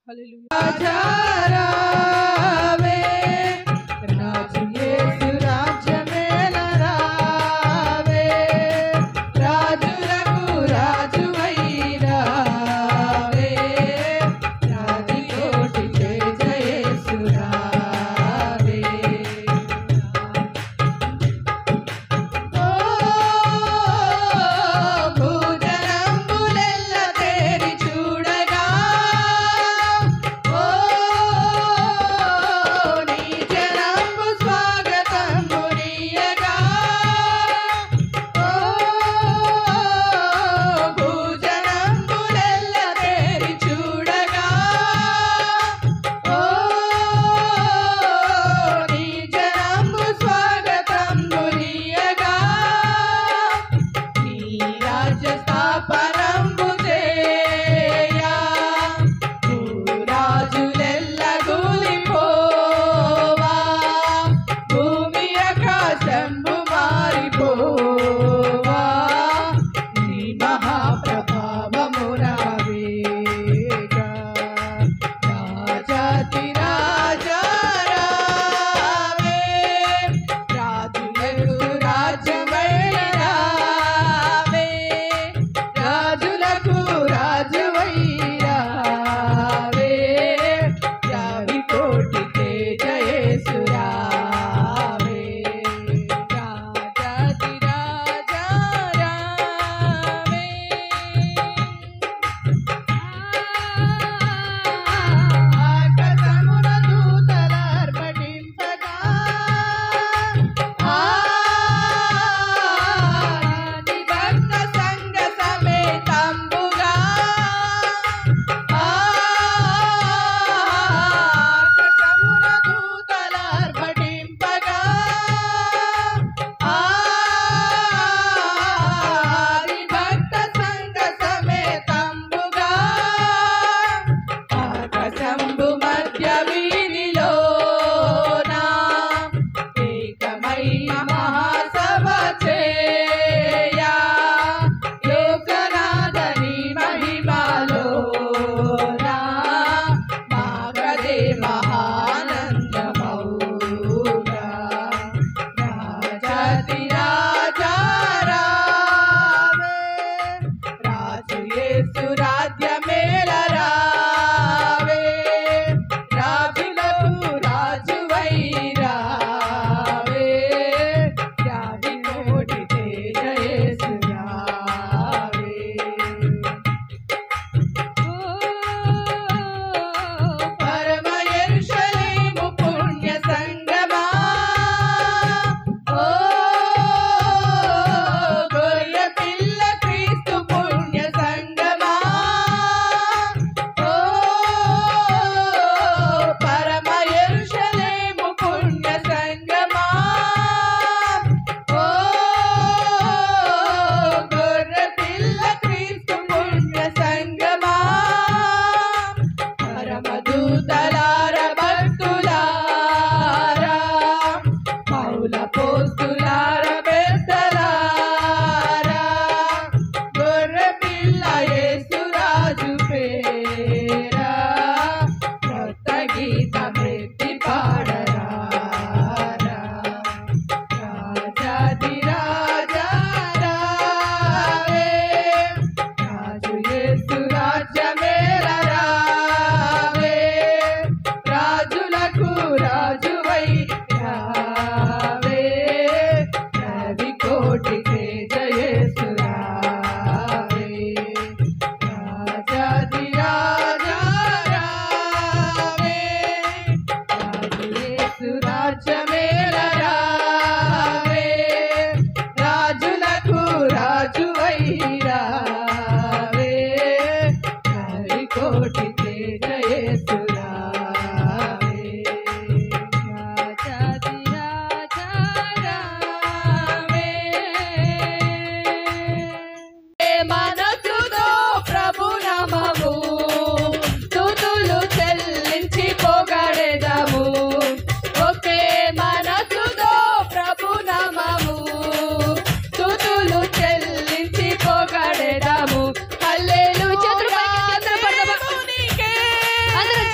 హల్లెలూయా.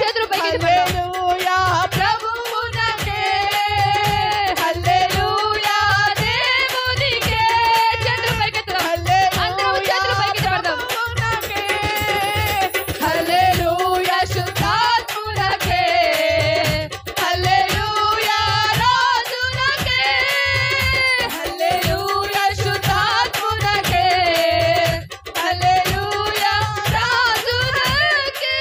చేతులు పైకి హల్లెలూయా ప్రభువునకే హల్లెలూయా దేవునికే చేతులు పైకి అందరూ చేతులు పైకి పడదాం హల్లెలూయా శుద్ధాత్మునకే హల్లెలూయా రాజునకే హల్లెలూయా శుద్ధాత్మునకే హల్లెలూయా రాజునకే.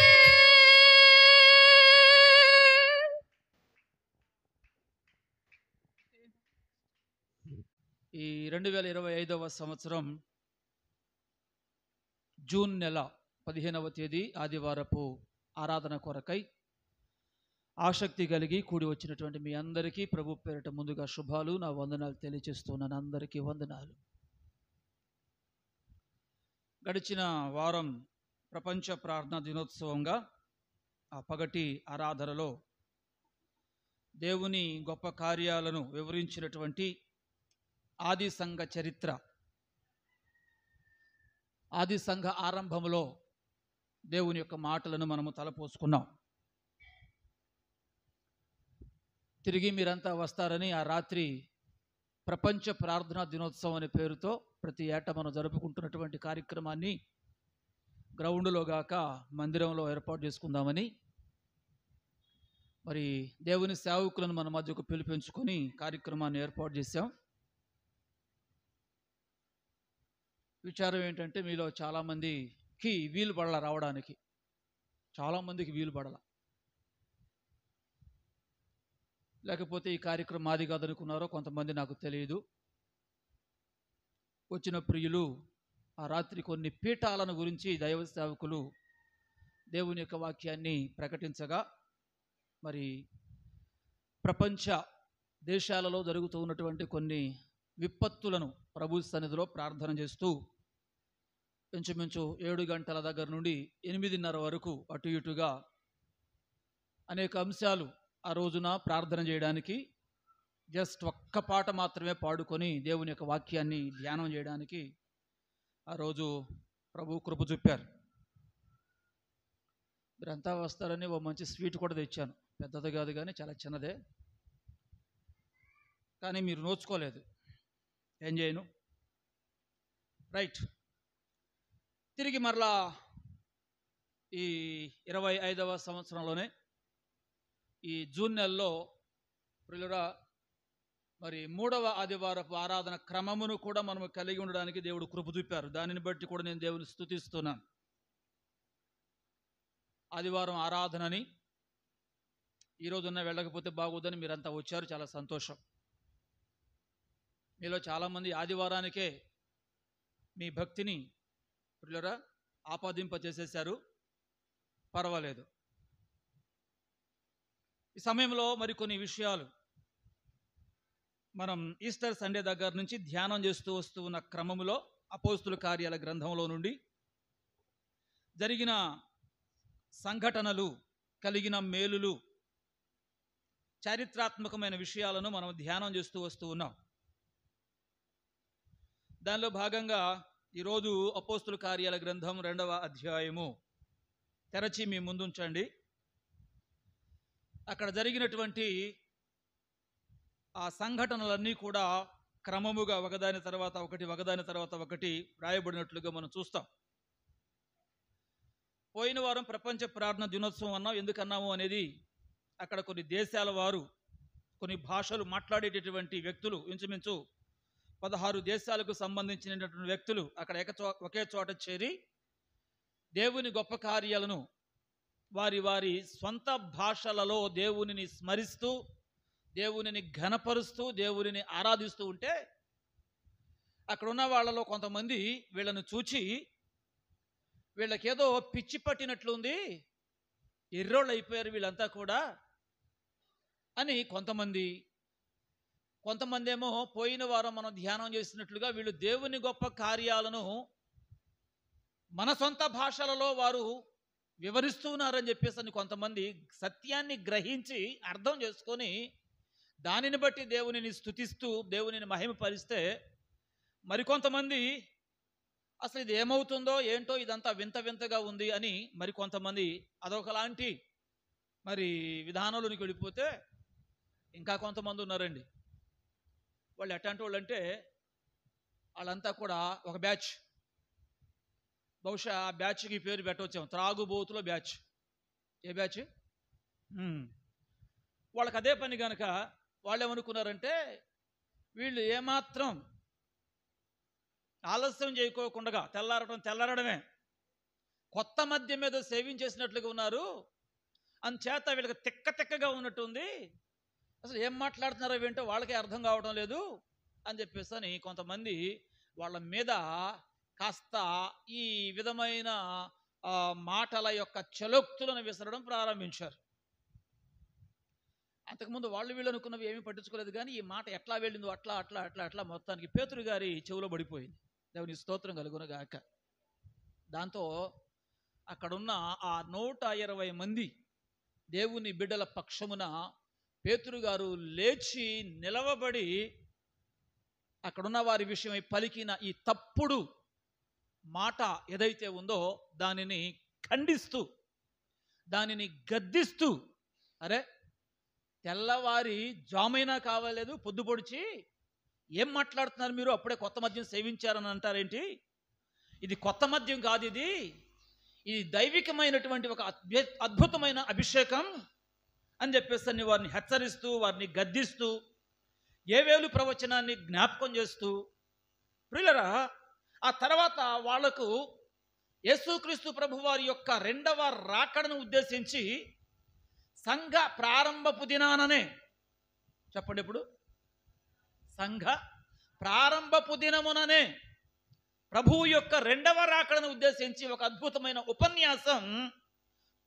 ఈ 2025వ సంవత్సరం జూన్ నెల 15వ తేదీ ఆదివారపు ఆరాధన కొరకై ఆసక్తి కలిగి కూడి వచ్చినటువంటి మీ అందరికీ ప్రభు పేరిట ముందుగా శుభాలు, నా వందనాలు తెలియజేస్తున్నాను. అందరికీ వందనాలు. గడిచిన వారం ప్రపంచ ప్రార్థనా దినోత్సవంగా ఆ పగటి ఆరాధనలో దేవుని గొప్ప కార్యాలను వివరించినటువంటి ఆది సంఘ చరిత్ర, ఆది సంఘ ఆరంభంలో దేవుని యొక్క మాటలను మనము తలపోసుకున్నాం. తిరిగి మీరంతా వస్తారని ఆ రాత్రి ప్రపంచ ప్రార్థనా దినోత్సవం అనే పేరుతో ప్రతి ఏటా మనం జరుపుకుంటున్నటువంటి కార్యక్రమాన్ని గ్రౌండ్లో గాక మందిరంలో ఏర్పాటు చేసుకుందామని మరి దేవుని సేవకులను మన మధ్యకు పిలిపించుకొని కార్యక్రమాన్ని ఏర్పాటు చేశాం. విచారం ఏంటంటే మీలో చాలామందికి వీలు పడల రావడానికి, చాలామందికి వీలు పడల, లేకపోతే ఈ కార్యక్రమం మాది కాదనుకున్నారో కొంతమంది, నాకు తెలియదు. వచ్చిన ప్రియులు ఆ రాత్రి కొన్ని పీఠాలను గురించి దైవ సేవకులు దేవుని యొక్క వాక్యాన్ని ప్రకటించగా మరి ప్రపంచ దేశాలలో జరుగుతూ ఉన్నటువంటి కొన్ని విపత్తులను ప్రభు సన్నిధిలో ప్రార్థన చేస్తూ ఇంచుమించు 7 గంటల దగ్గర నుండి 8:30 వరకు అటు ఇటుగా అనేక అంశాలు ఆ రోజున ప్రార్థన చేయడానికి, జస్ట్ ఒక్క పాట మాత్రమే పాడుకొని దేవుని యొక్క వాక్యాన్ని ధ్యానం చేయడానికి ఆ రోజు ప్రభు కృప చూపారు. మీరంతా వస్తారని ఓ మంచి స్వీట్ కూడా తెచ్చాను. పెద్దది కాదు కానీ చాలా చిన్నదే, కానీ మీరు నోచుకోలేదు. ఏం చేయను, రైట్. తిరిగి మరలా ఈ 25వ సంవత్సరంలోనే ఈ జూన్ నెలలో ప్రియులారా మరి 3వ ఆదివారపు ఆరాధన క్రమమును కూడా మనము కలిగి ఉండడానికి దేవుడు కృప చూపారు. దానిని బట్టి కూడా నేను దేవుని స్తుతిస్తున్నాను. ఆదివారం ఆరాధనని ఈరోజున్న వెళ్ళకపోతే బాగోదని మీరంతా వచ్చారు, చాలా సంతోషం. మీలో చాలామంది ఆదివారానికే మీ భక్తిని ప్రియులారా ఆపాదింప చేసేశారు. పర్వాలేదు. ఈ సమయంలో మరికొన్ని విషయాలు మనం ఈస్టర్ సండే దగ్గర నుంచి ధ్యానం చేస్తూ వస్తూ ఉన్న క్రమములో అపోస్తుల కార్యాల గ్రంథంలో నుండి జరిగిన సంఘటనలు, కలిగిన మేలులు, చారిత్రాత్మకమైన విషయాలను మనం ధ్యానం చేస్తూ వస్తూ ఉన్నాం. దానిలో భాగంగా ఈరోజు అపోస్తుల కార్యాల గ్రంథం 2వ అధ్యాయము తెరచి మీ ముందుంచండి. అక్కడ జరిగినటువంటి ఆ సంఘటనలన్నీ కూడా క్రమముగా ఒకదాని తర్వాత ఒకటి రాయబడినట్లుగా మనం చూస్తాం. పోయిన వారం ప్రపంచ ప్రార్థన దినోత్సవం అన్నాం. ఎందుకన్నాము అనేది అక్కడ కొన్ని దేశాల వారు, కొన్ని భాషలు మాట్లాడేటటువంటి వ్యక్తులు, ఇంచుమించు 16 దేశాలకు సంబంధించినటువంటి వ్యక్తులు అక్కడ ఒకే చోట చేరి దేవుని గొప్ప కార్యాలను వారి వారి స్వంత భాషలలో దేవునిని స్మరిస్తూ, దేవునిని ఘనపరుస్తూ, దేవునిని ఆరాధిస్తూ ఉంటే అక్కడ ఉన్న వాళ్ళలో కొంతమంది వీళ్ళను చూచి వీళ్ళకేదో పిచ్చి పట్టినట్లుంది, ఎర్రోళ్ళు అయిపోయారు వీళ్ళంతా కూడా అని కొంతమంది ఏమో పోయిన వారం మనం ధ్యానం చేసినట్లుగా వీళ్ళు దేవుని గొప్ప కార్యాలను మన సొంత భాషలలో వారు వివరిస్తున్నారని చెప్పేసి అని కొంతమంది సత్యాన్ని గ్రహించి అర్థం చేసుకొని దానిని బట్టి దేవునిని స్తుతిస్తూ దేవునిని మహిమపరిస్తే, మరికొంతమంది అసలు ఇది ఏమవుతుందో ఏంటో, ఇదంతా వింత వింతగా ఉంది అని మరికొంతమంది అదొకలాంటి మరి విధానంలోనికి వెళ్ళిపోతే ఇంకా కొంతమంది ఉన్నారండి. వాళ్ళు ఎట్లాంటి వాళ్ళు అంటే వాళ్ళంతా కూడా ఒక బ్యాచ్. బహుశా ఆ బ్యాచ్కి పేరు పెట్టవచ్చాము, త్రాగుబోతుల బ్యాచ్. ఏ బ్యాచ్? వాళ్ళకి అదే పని కనుక వాళ్ళు ఏమనుకున్నారంటే వీళ్ళు ఏమాత్రం ఆలస్యం చేయకోకుండా తెల్లారడమే కొత్త మద్యం మీద సేవించేసినట్లుగా ఉన్నారు. అందుచేత వీళ్ళకి తిక్కగా ఉన్నట్టుంది. అసలు ఏం మాట్లాడుతున్నారో ఏంటో వాళ్ళకే అర్థం కావడం లేదు అని చెప్పేసి అని కొంతమంది వాళ్ళ మీద కాస్త ఈ విధమైన మాటల యొక్క చలోక్తులను విసరడం ప్రారంభించారు. అంతకుముందు వాళ్ళు వీళ్ళు అనుకున్నవి ఏమీ పట్టించుకోలేదు, కానీ ఈ మాట ఎట్లా వెళ్ళిందో అట్లా మొత్తానికి పేతురు గారి చెవులో పడిపోయింది. దేవుని స్తోత్రం కలుగునుగాక. దాంతో అక్కడున్న ఆ 120 మంది దేవుని బిడ్డల పక్షమున పేతురు గారు లేచి నిలవబడి అక్కడున్న వారి విషయమై పలికిన ఈ తప్పుడు మాట ఏదైతే ఉందో దానిని ఖండిస్తూ, దానిని గద్దిస్తూ, అరే తెల్లవారి జామైనా కావలేదు, పొద్దు పొడిచి ఏం మాట్లాడుతున్నారు మీరు, అప్పుడే కొత్త మద్యం సేవించారని అంటారేంటి? ఇది కొత్త మద్యం కాదు, ఇది దైవికమైనటువంటి ఒక అద్భుతమైన అభిషేకం అని చెప్పేసి వారిని హెచ్చరిస్తూ, వారిని గద్దిస్తూ, ఏవేలు ప్రవచనాన్ని జ్ఞాపకం చేస్తూ, ప్రియులరా ఆ తర్వాత వాళ్లకు యేసుక్రీస్తు ప్రభు వారి యొక్క రెండవ రాకడను ఉద్దేశించి సంఘ ప్రారంభపు దినాననే, చెప్పండి ఇప్పుడు, సంఘ ప్రారంభపు దినముననే ప్రభువు యొక్క రెండవ రాకడను ఉద్దేశించి ఒక అద్భుతమైన ఉపన్యాసం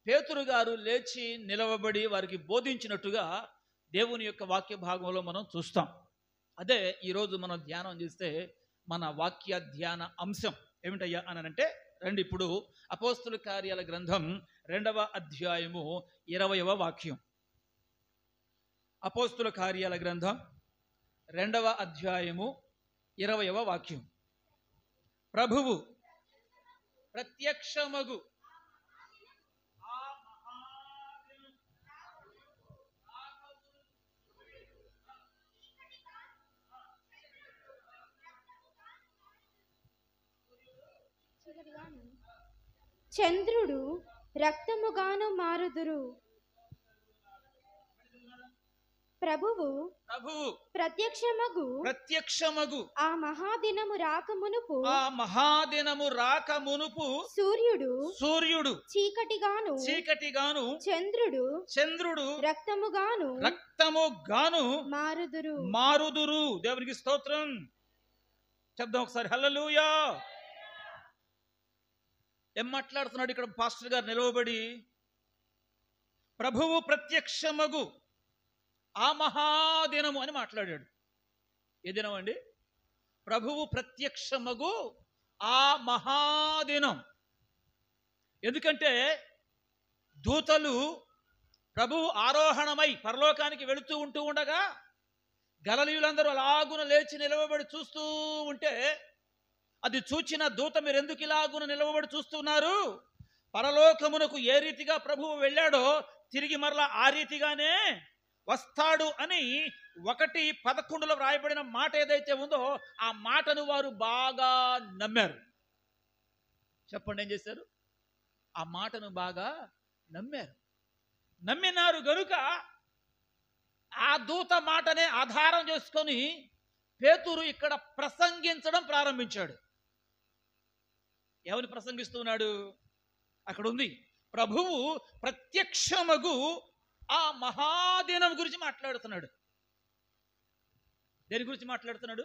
పేతురు గారు లేచి నిలవబడి వారికి బోధించినట్టుగా దేవుని యొక్క వాక్య భాగంలో మనం చూస్తాం. అదే ఈరోజు మనం ధ్యానం చేస్తే మన వాక్య ధ్యాన అంశం ఏమిటయ్యా అని అంటే, రండి ఇప్పుడు అపోస్తుల కార్యాల గ్రంథం 2వ అధ్యాయము 20వ వాక్యం. అపోస్తుల కార్యాల గ్రంథం 2వ అధ్యాయము 20వ వాక్యం. ప్రభువు ప్రత్యక్షమగు చంద్రుడు రక్తముగాను మారుదురు. ప్రభువు ప్రత్యక్షమగు ఆ మహాదినము రాకమునుపు సూర్యుడు చీకటిగాను చంద్రుడు రక్తముగాను మారుదురు. దేవునికి స్తోత్రం చెప్దాం ఒకసారి, హల్లెలూయా. ఏం మాట్లాడుతున్నాడు ఇక్కడ పాస్టర్ గారు నిలవబడి? ప్రభువు ప్రత్యక్షమగు ఆ మహాదినము అని మాట్లాడాడు. ఏ దినం అండి? ప్రభువు ప్రత్యక్షమగు ఆ మహాదినం. ఎందుకంటే దూతలు ప్రభువు ఆరోహణమై పరలోకానికి వెళుతూ ఉంటూ ఉండగా గలిలయులందరూ అలాగున లేచి నిలవబడి చూస్తూ ఉంటే, అది చూచిన దూత మీరు ఎందుకు ఇలాగున నిలవబడి చూస్తున్నారు? పరలోకమునకు ఏ రీతిగా ప్రభువు వెళ్ళాడో తిరిగి మరలా ఆ రీతిగానే వస్తాడు అని 1:11 వ్రాయబడిన మాట ఏదైతే ఉందో ఆ మాటను వారు బాగా నమ్మారు. చెప్పండి, ఏం చేశారు? ఆ మాటను బాగా నమ్మినారు గనుక ఆ దూత మాటనే ఆధారం చేసుకొని పేతురు ఇక్కడ ప్రసంగించడం ప్రారంభించాడు. ఎవరిని ప్రసంగిస్తున్నాడు? అక్కడ ఉంది, ప్రభువు ప్రత్యక్షమగు ఆ మహాదినం గురించి మాట్లాడుతున్నాడు. దేని గురించి మాట్లాడుతున్నాడు?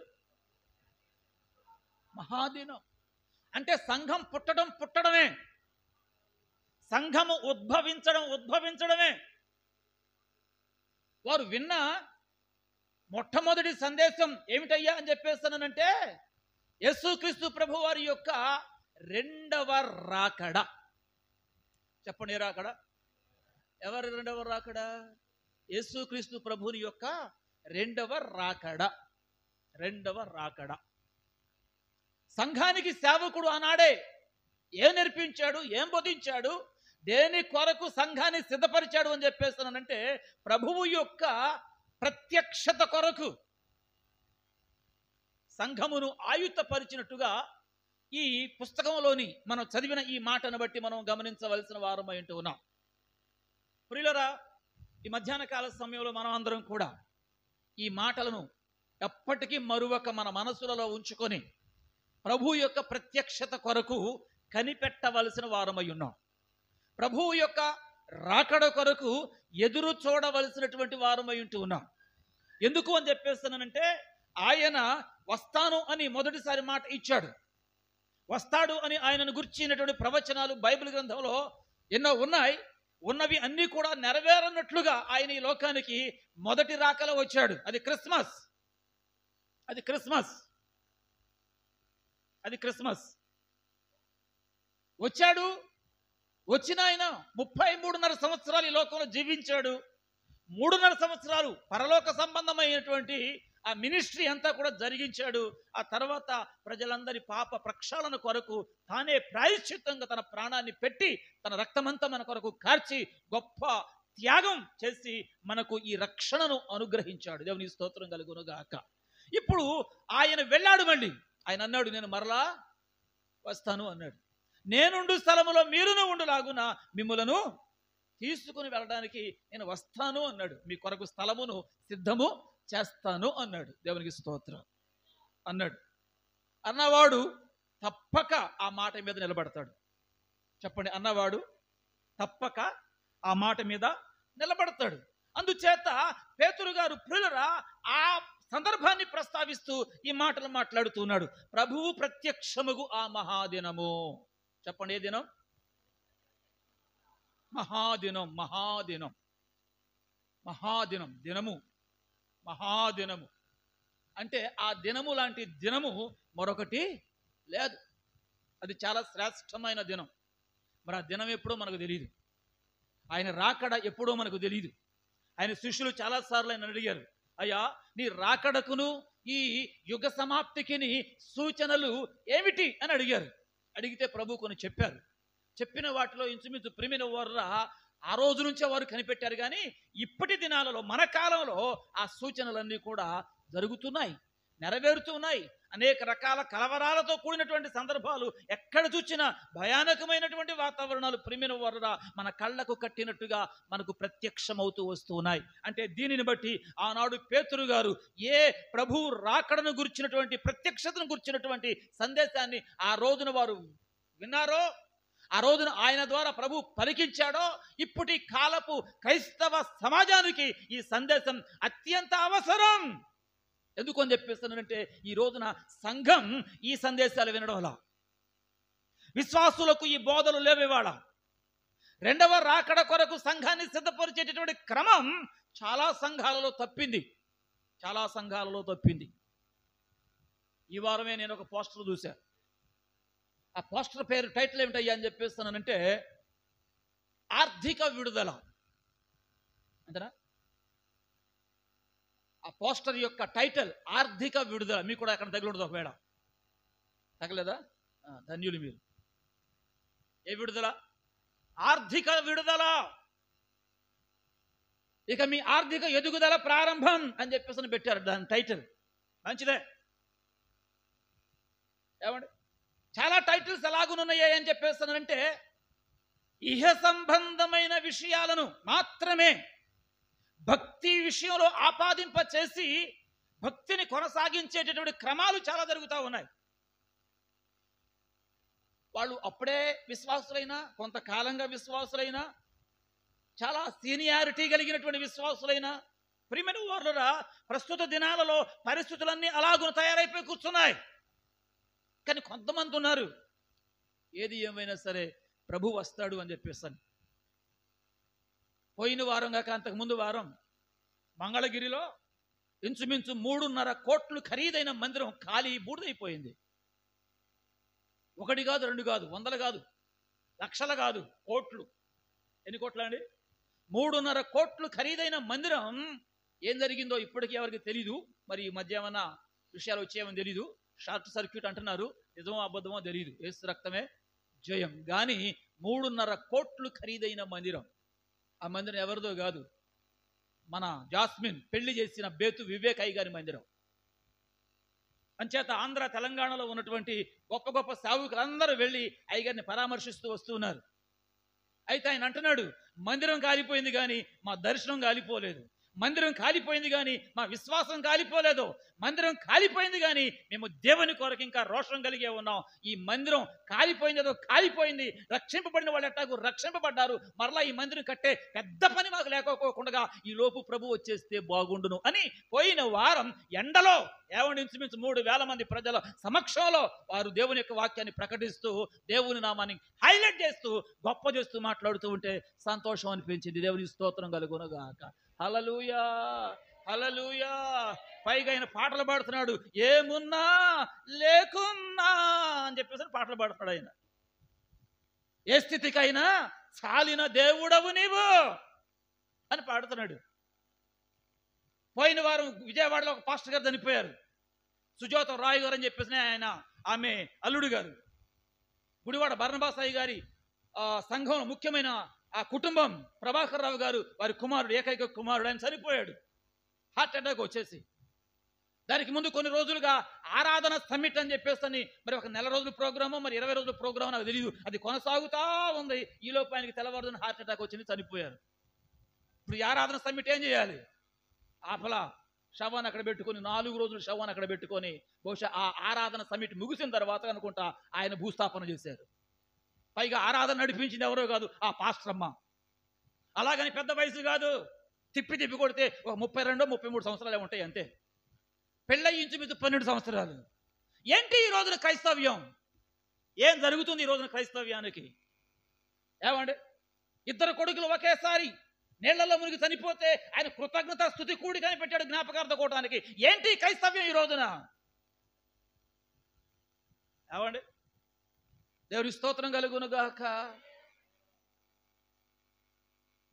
మహాదినం అంటే సంఘం పుట్టడమే, సంఘము ఉద్భవించడమే. వారు విన్న మొట్టమొదటి సందేశం ఏమిటయ్యా అని చెప్పేస్తానంటే, యేసుక్రీస్తు ప్రభు వారి యొక్క రెండవ రాకడ. చెప్పండి, ఏ రాకడ? ఎవరి రెండవ రాకడ? యేసుక్రీస్తు ప్రభుని యొక్క రెండవ రాకడ. సంఘానికి సేవకుడు ఆనాడే ఏం నేర్పించాడు, ఏం బోధించాడు, దేని కొరకు సంఘాన్ని సిద్ధపరిచాడు అని చెప్పేస్తున్నానంటే ప్రభువు యొక్క ప్రత్యక్షత కొరకు సంఘమును ఆయుత్తపరిచినట్టుగా ఈ పుస్తకంలోని మనం చదివిన ఈ మాటను బట్టి మనం గమనించవలసిన వారమై ఉంటూ ఉన్నాం. ప్రియులరా, ఈ మధ్యాహ్న కాల సమయంలో మనం అందరం కూడా ఈ మాటలను ఎప్పటికీ మరువక మన మనసులలో ఉంచుకొని ప్రభు యొక్క ప్రత్యక్షత కొరకు కనిపెట్టవలసిన వారమై ఉన్నాం. ప్రభువు యొక్క రాకడ కొరకు ఎదురు చూడవలసినటువంటి వారమై ఉంటూ ఉన్నాం. ఎందుకు అని చెప్పేస్తున్నానంటే ఆయన వస్తాను అని మొదటిసారి మాట ఇచ్చాడు. వస్తాడు అని ఆయనను గుర్చినటువంటి ప్రవచనాలు బైబిల్ గ్రంథంలో ఎన్నో ఉన్నాయి. ఉన్నవి అన్నీ కూడా నెరవేరనట్లుగా ఆయన ఈ లోకానికి మొదటి రాకలో వచ్చాడు. అది క్రిస్మస్. అది క్రిస్మస్. అది క్రిస్మస్. వచ్చాడు. వచ్చిన ఆయన 33.5 సంవత్సరాలు ఈ లోకంలో జీవించాడు. 3.5 సంవత్సరాలు పరలోక సంబంధమైనటువంటి ఆ మినిస్ట్రీ అంతా కూడా జరిగించాడు. ఆ తర్వాత ప్రజలందరి పాప ప్రక్షాళన కొరకు తానే ప్రాయశ్చిత్తంగా తన ప్రాణాన్ని పెట్టి తన రక్తమంతా మన కొరకు కార్చి గొప్ప త్యాగం చేసి మనకు ఈ రక్షణను అనుగ్రహించాడు. దేవుని స్తోత్రం కలుగునుగాక. ఇప్పుడు ఆయన వెళ్ళాడు. మళ్ళీ ఆయన అన్నాడు, నేను మరలా వస్తాను అన్నాడు. నేనుండు స్థలములో మీరును ఉండులాగున మిమ్ములను తీసుకుని వెళ్ళడానికి నేను వస్తాను అన్నాడు. మీ కొరకు స్థలమును సిద్ధము చేస్తాను అన్నాడు. దేవునికి స్తోత్రం అన్నాడు. అన్నవాడు తప్పక ఆ మాట మీద నిలబడతాడు. చెప్పండి, అన్నవాడు తప్పక ఆ మాట మీద నిలబడతాడు. అందుచేత పేతురు గారు ప్రియులరా ఆ సందర్భాన్ని ప్రస్తావిస్తూ ఈ మాటలు మాట్లాడుతున్నాడు. ప్రభువు ప్రత్యక్షముగు ఆ మహాదినము. చెప్పండి, ఏ దినం? మహాదినం. మహాదినం. మహాదినం. దినము. మహాదినము అంటే ఆ దినము లాంటి దినము మరొకటి లేదు. అది చాలా శ్రేష్టమైన దినం. మరి ఆ దినం ఎప్పుడో మనకు తెలియదు. ఆయన రాకడ ఎప్పుడో మనకు తెలియదు. ఆయన శిష్యులు చాలాసార్లు ఆయన అడిగారు, అయ్యా నీ రాకడకును ఈ యుగ సమాప్తికి సూచనలు ఏమిటి అని అడిగారు. అడిగితే ప్రభు కొన్ని చెప్పారు. చెప్పిన వాటిలో ఇంచుమించు ప్రిమిన వర్ర ఆ రోజు నుంచే వారు కనిపెట్టారు. కానీ ఇప్పటి దినాలలో మన కాలంలో ఆ సూచనలన్నీ కూడా జరుగుతున్నాయి, నెరవేరుతున్నాయి. అనేక రకాల కలవరాలతో కూడినటువంటి సందర్భాలు ఎక్కడ చూసినా భయానకమైనటువంటి వాతావరణాలు ప్రిమిన వర్ర మన కళ్ళకు కట్టినట్టుగా మనకు ప్రత్యక్షమవుతూ వస్తున్నాయి. అంటే దీనిని బట్టి ఆనాడు పేతురు గారు ఏ ప్రభు రాకడను గురించినటువంటి ప్రత్యక్షతను గురించినటువంటి సందేశాన్ని ఆ రోజున వారు విన్నారో, ఆ రోజున ఆయన ద్వారా ప్రభు పలికించాడో, ఇప్పటి కాలపు క్రైస్తవ సమాజానికి ఈ సందేశం అత్యంత అవసరం. ఎందుకు అని చెప్పేస్తానంటే ఈ రోజున సంఘం ఈ సందేశాలు వినడం వల్ల విశ్వాసులకు ఈ బోధలు లేవేవాళ్ళ రెండవ రాకడ కొరకు సంఘాన్ని సిద్ధపరిచేటటువంటి క్రమం చాలా సంఘాలలో తప్పింది. చాలా సంఘాలలో తప్పింది. ఈ వారమే నేను ఒక పోస్టర్ చూశా. ఆ పోస్టర్ పేరు టైటిల్ ఏమిటయ్యా అని చెప్పేస్తానంటే ఆర్థిక విడుదల అంతేనా? ఆ పోస్టర్ యొక్క టైటిల్ ఆర్థిక విడుదల. మీకు కూడా అక్కడ తగిలి ఉండదు, ఒకవేళ తగలేదా? ధన్యులు మీరు. ఏ విడుదల? ఆర్థిక విడుదల. ఇక మీ ఆర్థిక ఎదుగుదల ప్రారంభం అని చెప్పేసి పెట్టారు దాని టైటిల్. మంచిదే. ఏమండి, చాలా టైటిల్స్ ఎలాగున్నాయి అని చెప్పేస్తానంటే ఇహ సంబంధమైన విషయాలను మాత్రమే భక్తి విషయంలో ఆపాదింప చేసి భక్తిని కొనసాగించేటటువంటి క్రమాలు చాలా జరుగుతూ ఉన్నాయి. వాళ్ళు అప్పుడే విశ్వాసులైనా, కొంతకాలంగా విశ్వాసులైనా, చాలా సీనియారిటీ కలిగినటువంటి విశ్వాసులైనా, ప్రియమైన వారులరా ప్రస్తుత దినాలలో పరిస్థితులన్నీ అలాగున తయారైపోయి కూర్చున్నాయి. కానీ కొంతమంది ఉన్నారు, ఏది ఏమైనా సరే ప్రభు వస్తాడు అని చెప్పేస్తాను. పోయిన వారం కాక అంతకుముందు వారం మంగళగిరిలో ఇంచుమించు 3.5 కోట్లు ఖరీదైన మందిరం ఖాళీ బూడిదైపోయింది. 1 కాదు, 2 కాదు, 100 కాదు, లక్షలు కాదు, కోట్లు. ఎన్ని కోట్లు అండి? 3.5 కోట్లు ఖరీదైన మందిరం. ఏం జరిగిందో ఇప్పటికీ ఎవరికి తెలీదు. మరి ఈ మధ్య ఏమన్నా విషయాలు వచ్చేయమని తెలీదు. షార్ట్ సర్క్యూట్ అంటున్నారు. నిజమో అబద్ధమో తెలియదు. యేసు రక్తమే జయం. కానీ 3.5 కోట్లు ఖరీదైన మందిరం. ఆ మందిరం ఎవరిదో కాదు, మన జాస్మిన్ పెళ్లి చేసిన బేతు వివేకాయి గారి మందిరం. అంచేత ఆంధ్ర తెలంగాణలో ఉన్నటువంటి గొప్ప గొప్ప సేవకులందరూ వెళ్ళి అయ్యగారిని పరామర్శిస్తూ వస్తున్నారు. అయితే ఆయన అంటున్నాడు, మందిరం కాలిపోయింది కానీ మా దర్శనం కాలిపోలేదు, మందిరం కాలిపోయింది కానీ మా విశ్వాసం కాలిపోలేదు, మందిరం కాలిపోయింది కానీ మేము దేవుని కొరకు ఇంకా రోషం కలిగే ఉన్నాం. ఈ మందిరం కాలిపోయిందేదో కాలిపోయింది, రక్షింపబడిన వాళ్ళు ఎట్టాకు రక్షింపబడ్డారు, మరలా ఈ మందిరం కట్టే పెద్ద పని మాకు లేకపోకుండా ఈ లోపు ప్రభు వచ్చేస్తే బాగుండును అని పోయిన వారం ఎండలో ఇంచుమించు 3,000 మంది ప్రజల సమక్షంలో వారు దేవుని యొక్క వాక్యాన్ని ప్రకటిస్తూ దేవుని నామాన్ని హైలైట్ చేస్తూ గొప్ప చేస్తూ మాట్లాడుతూ ఉంటే సంతోషం అనిపించింది. దేవుని స్తోత్రం కలుగునుగాక. హల్లెలూయా, హల్లెలూయా. పైగా ఆయన పాటలు పాడుతున్నాడు, ఏమున్నా లేకున్నా అని చెప్పేసి పాటలు పాడుతున్నాడు. ఆయన ఏ స్థితికైనా చాలిన దేవుడవు నీవు అని పాడుతున్నాడు. పోయిన వారం విజయవాడలో ఒక పాస్టర్ గారు చనిపోయారు, సుజాత రాయ్ గారు అని చెప్పేసి ఆమె అల్లుడు గారు. గుడివాడ బర్నబాసాయి గారి సంఘం ముఖ్యమైన ఆ కుటుంబం ప్రభాకర్ రావు గారు వారి కుమారుడు, ఏకైక కుమారుడు, ఆయన చనిపోయాడు హార్ట్ అటాక్ వచ్చేసి. దానికి ముందు కొన్ని రోజులుగా ఆరాధన సమ్మిట్ అని చెప్పేసి మరి ఒక 1 రోజుల ప్రోగ్రాము మరి 20 రోజుల ప్రోగ్రాము నాకు తెలియదు, అది కొనసాగుతా ఉంది. ఈ లోపు ఆయనకి తెల్లవారుజామున హార్ట్ అటాక్ వచ్చింది, చనిపోయారు. ఇప్పుడు ఈ ఆరాధన సమ్మిట్ ఏం చేయాలి? ఆపలా శవాన్ని అక్కడ పెట్టుకొని 4 రోజులు శవాన్ని అక్కడ పెట్టుకొని బహుశా ఆ ఆరాధన సమిట్ ముగిసిన తర్వాత అనుకుంటా ఆయన భూస్థాపన చేశారు. పైగా ఆరాధన నడిపించింది ఎవరో కాదు, ఆ పాస్టర్ అమ్మ. అలాగని పెద్ద వయసు కాదు, తిప్పి కొడితే ఒక 32-33 సంవత్సరాలే ఉంటాయి అంతే. పెళ్ళయి ఇంచుమించు 12 సంవత్సరాలు. ఏంటి ఈ రోజున క్రైస్తవ్యం? ఏం జరుగుతుంది ఈ రోజున క్రైస్తవ్యానికి? ఏమండి, 2 కొడుకులు ఒకేసారి నీళ్లలో మునిగి చనిపోతే ఆయన కృతజ్ఞత స్తుతి కూడి కనిపెట్టాడు జ్ఞాపకార్థ కూటానికి. ఏంటి క్రైస్తవ్యం ఈ రోజున? ఏమండి, దేవుని స్తోత్రం కలుగునుగాక.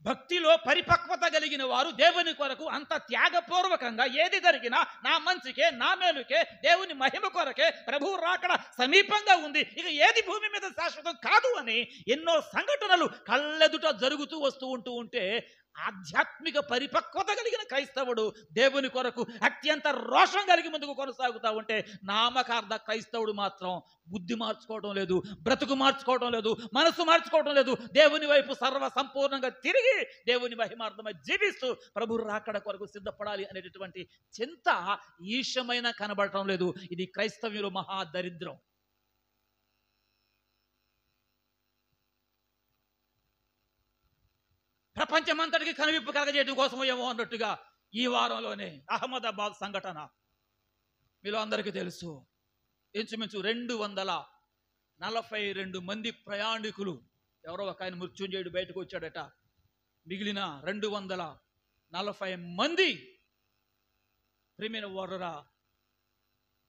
భక్తిలో పరిపక్వత కలిగిన వారు దేవుని కొరకు అంత త్యాగపూర్వకంగా ఏది జరిగినా నా మంచికే, నా మేలుకే, దేవుని మహిమ కొరకే, ప్రభువు రాకడ సమీపంగా ఉంది, ఇక ఏది భూమి మీద శాశ్వతం కాదు అని ఎన్నో సంఘటనలు కళ్ళెదుట జరుగుతూ వస్తూ ఉంటే ఆధ్యాత్మిక పరిపక్వత కలిగిన క్రైస్తవుడు దేవుని కొరకు అత్యంత రోషం కలిగి ముందుకు కొనసాగుతూ ఉంటే నామకార్థ క్రైస్తవుడు మాత్రం బుద్ధి మార్చుకోవడం లేదు, బ్రతుకు మార్చుకోవడం లేదు, మనసు మార్చుకోవడం లేదు. దేవుని వైపు సర్వ సంపూర్ణంగా తిరిగి దేవుని మహిమార్థమై జీవిస్తూ ప్రభు రాకడ కొరకు సిద్ధపడాలి అనేటటువంటి చింత ఈశమైన కనబడటం లేదు. ఇది క్రైస్తవ్యంలో మహాదరిద్రం. ప్రపంచమంతటికి కనువిప్పు కలగజేయడం కోసం ఏమో అన్నట్టుగా ఈ వారంలోనే అహ్మదాబాద్ సంఘటన మీలో అందరికీ తెలుసు. ఇంచుమించు 242 మంది ప్రయాణికులు, ఎవరో ఒక ఆయన మృత్యుంజయుడు బయటకు వచ్చాడట, మిగిలిన 240 మంది ప్రియమైన వారరా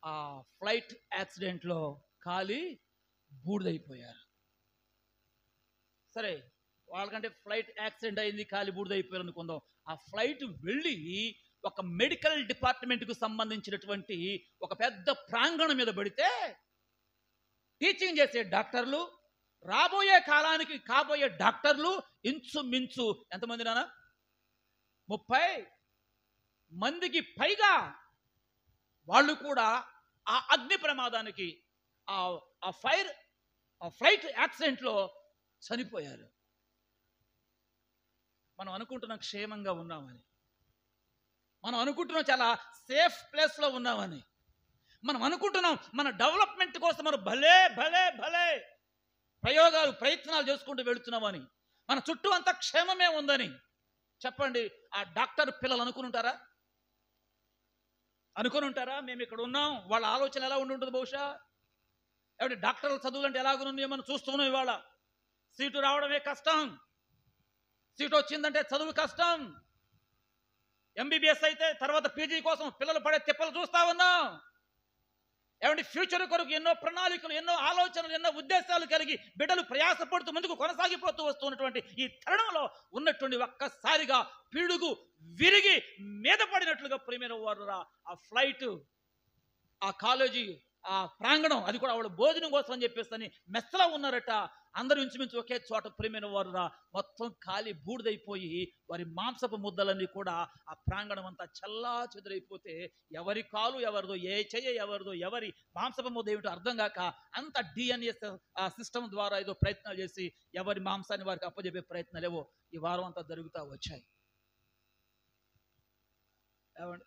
ఆ ఫ్లైట్ యాక్సిడెంట్లో కాలి బూడిదైపోయారు. సరే, వాళ్ళకంటే ఫ్లైట్ యాక్సిడెంట్ అయింది, కాలి బూడిదైపోయారు అనుకుందాం. ఆ ఫ్లైట్ వెళ్ళి ఒక మెడికల్ డిపార్ట్మెంట్కు సంబంధించినటువంటి ఒక పెద్ద ప్రాంగణం మీద పడితే టీచింగ్ చేసే డాక్టర్లు, రాబోయే కాలానికి కాబోయే డాక్టర్లు ఇంచుమించు ఎంతమంది నాన్న? 30 మందికి పైగా వాళ్ళు కూడా ఆ అగ్ని ప్రమాదానికి ఆ ఫ్లైట్ యాక్సిడెంట్లో చనిపోయారు. మనం అనుకుంటున్నాం క్షేమంగా ఉన్నామని, మనం అనుకుంటున్నాం చాలా సేఫ్ ప్లేస్లో ఉన్నామని, మనం అనుకుంటున్నాం మన డెవలప్మెంట్ కోసం మనం భలే భలే భలే ప్రయత్నాలు చేసుకుంటూ వెళుతున్నామని, మన చుట్టూ అంతా క్షేమమే ఉందని. చెప్పండి, ఆ డాక్టర్ పిల్లలు అనుకుని ఉంటారా మేము ఇక్కడ ఉన్నాం? వాళ్ళ ఆలోచన ఎలా ఉంటుంది బహుశా? ఏమంటే డాక్టర్ల చదువులంటే ఎలాగున్నాయో మనం చూస్తున్నాం. ఇవాళ సీటు రావడమే కష్టం, సీటు వచ్చిందంటే చదువు కష్టం. ఎంబీబీఎస్ అయితే తర్వాత పీజీ కోసం పిల్లలు పడే తిప్పలు చూస్తా ఉన్నాం. ఏమంటే ఫ్యూచర్ కొరకు ఎన్నో ప్రణాళికలు, ఎన్నో ఆలోచనలు, ఎన్నో ఉద్దేశాలు కలిగి బిడ్డలు ప్రయాసపడుతూ ముందుకు కొనసాగిపోతూ వస్తున్నటువంటి ఈ తరుణంలో ఉన్నటువంటి ఒక్కసారిగా పిడుగు విరిగి మీద పడినట్లుగా ప్రియమైన వారురా ఆ ఫ్లైట్, ఆ కాలేజీ ఆ ప్రాంగణం, అది కూడా వాళ్ళ భోజనం కోసం అని చెప్పేసి మెస్సలో ఉన్నారట. అందరూ ఇంచుమించు ఒకే చోట ప్రేమైన వారురా మొత్తం ఖాళీ బూడిదైపోయి వారి మాంసపు ముద్దలన్నీ కూడా ఆ ప్రాంగణం అంతా చల్లా చెదురైపోతే ఎవరి కాలు ఎవరిదో, ఏ చెయ్య ఎవరిదో, ఎవరి మాంసపు ముద్ద ఏమిటో అర్థం కాక అంత DNA సిస్టమ్ ద్వారా ఏదో ప్రయత్నాలు చేసి ఎవరి మాంసాన్ని వారికి అప్పచెప్పే ప్రయత్నాలు ఏవో ఈ వారం అంతా జరుగుతూ వచ్చాయి. ఏమండి,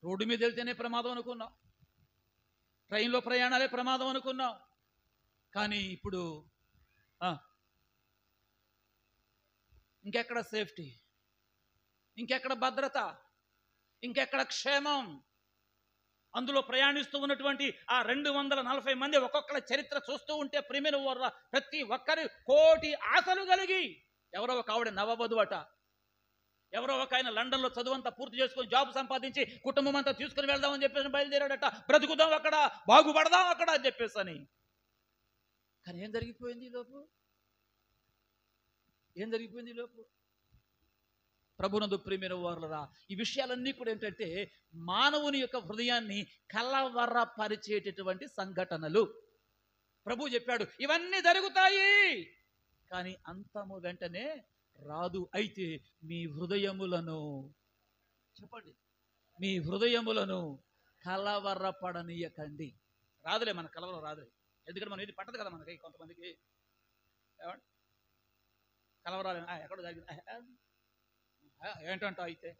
రోడ్డు మీద వెళ్తేనే ప్రమాదం అనుకున్నాం, ట్రైన్లో ప్రయాణాలే ప్రమాదం అనుకున్నాం. కానీ ఇప్పుడు ఇంకెక్కడ సేఫ్టీ, ఇంకెక్కడ భద్రత, ఇంకెక్కడ క్షేమం? అందులో ప్రయాణిస్తూ ఉన్నటువంటి ఆ 240 మంది ఒక్కొక్కరి చరిత్ర చూస్తూ ఉంటే ప్రియమైన వారు ప్రతి ఒక్కరి కోటి ఆశలు కలిగి, ఎవరో ఒక ఆవిడ నవవధువు అట, ఎవరో ఒక ఆయన లండన్లో చదువంతా పూర్తి చేసుకొని జాబ్ సంపాదించి కుటుంబం అంతా తీసుకుని వెళ్దామని చెప్పేసి బయలుదేరాడట. బ్రతుకుదాం అక్కడ, బాగుపడదాం అక్కడ అని చెప్పేసి. కానీ ఏం జరిగిపోయింది ఈలోపు? ఏం జరిగిపోయింది ఈలోపు? ప్రభునందు ప్రియమైన వారులరా, ఈ విషయాలన్నీ కూడా ఏంటంటే మానవుని యొక్క హృదయాన్ని కలవరపరిచేటటువంటి సంఘటనలు. ప్రభు చెప్పాడు ఇవన్నీ జరుగుతాయి, కానీ అంతము వెంటనే రాదు. అయితే మీ హృదయములను, చెప్పండి, మీ హృదయములను కలవరపడనీయకండి. రాదులే, మన కలవరం రాదులే, ఎందుకంటే మనం ఇది పట్టదు కదా మనకి. కొంతమందికి కలవరాలు ఎక్కడ జరిగింది ఏంటంట. అయితే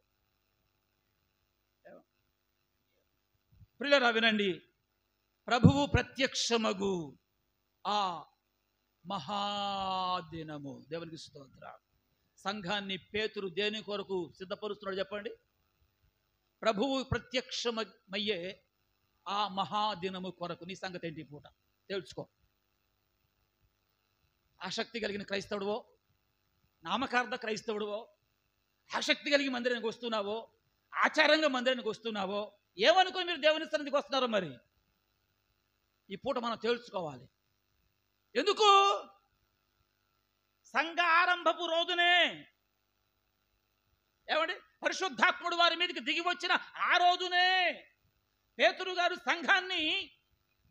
ప్రియులారా వినండి, ప్రభువు ప్రత్యక్షమగు ఆ మహాదినము, దేవునికి స్తోత్రం. సంఘాన్ని పేతురు దేని కొరకు సిద్ధపరుస్తున్నాడు చెప్పండి? ప్రభువు ప్రత్యక్షమయ్యే ఆ మహాదినము కొరకు. నీ సంగతి ఏంటి పూట తెలుసుకో. ఆసక్తి కలిగిన క్రైస్తవుడువో, నామకార్థ క్రైస్తవుడువో, ఆసక్తి కలిగి మందిరానికి వస్తున్నావో, ఆచారంగా మందిరానికి వస్తున్నావో, ఏమనుకుని మీరు దేవుని సన్నిధికి వస్తున్నారో మరి ఈ పూట మనం తెలుసుకోవాలి. ఎందుకు? సంఘ ఆరంభపు రోజునే, ఏమండి, పరిశుద్ధాత్ముడు వారి మీదకి దిగి వచ్చిన ఆ రోజునే పేతురు గారు సంఘాన్ని,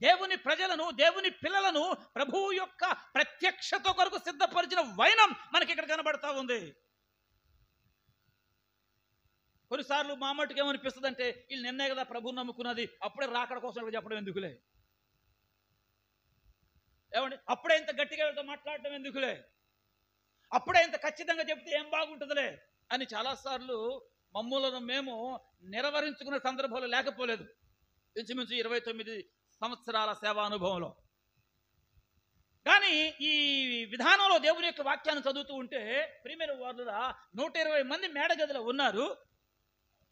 దేవుని ప్రజలను, దేవుని పిల్లలను ప్రభువు యొక్క ప్రత్యక్షత కొరకు సిద్ధపరిచిన వైనం మనకి ఇక్కడ కనబడతా ఉంది. కొన్నిసార్లు మా మట్టుకు ఏమనిపిస్తుంది అంటే వీళ్ళు నిన్నే కదా ప్రభువుని నమ్ముకున్నది, అప్పుడే రాకడ కోసం చెప్పడం ఎందుకులే, ఏమండి, అప్పుడే ఇంత గట్టిగా వీళ్ళతో మాట్లాడటం ఎందుకులే, అప్పుడే ఇంత ఖచ్చితంగా చెప్తే ఏం బాగుంటుందిలే అని చాలాసార్లు మమ్మల్ని మేము నిరవరించుకునే సందర్భాలు లేకపోలేదు. ఇంచుమించు 29 సంవత్సరాల సేవా అనుభవంలో. కానీ ఈ విధానంలో దేవుని యొక్క వాక్యాన్ని చదువుతూ ఉంటే ప్రియమైన వారులా 120 మంది మేడగదిలో ఉన్నారు.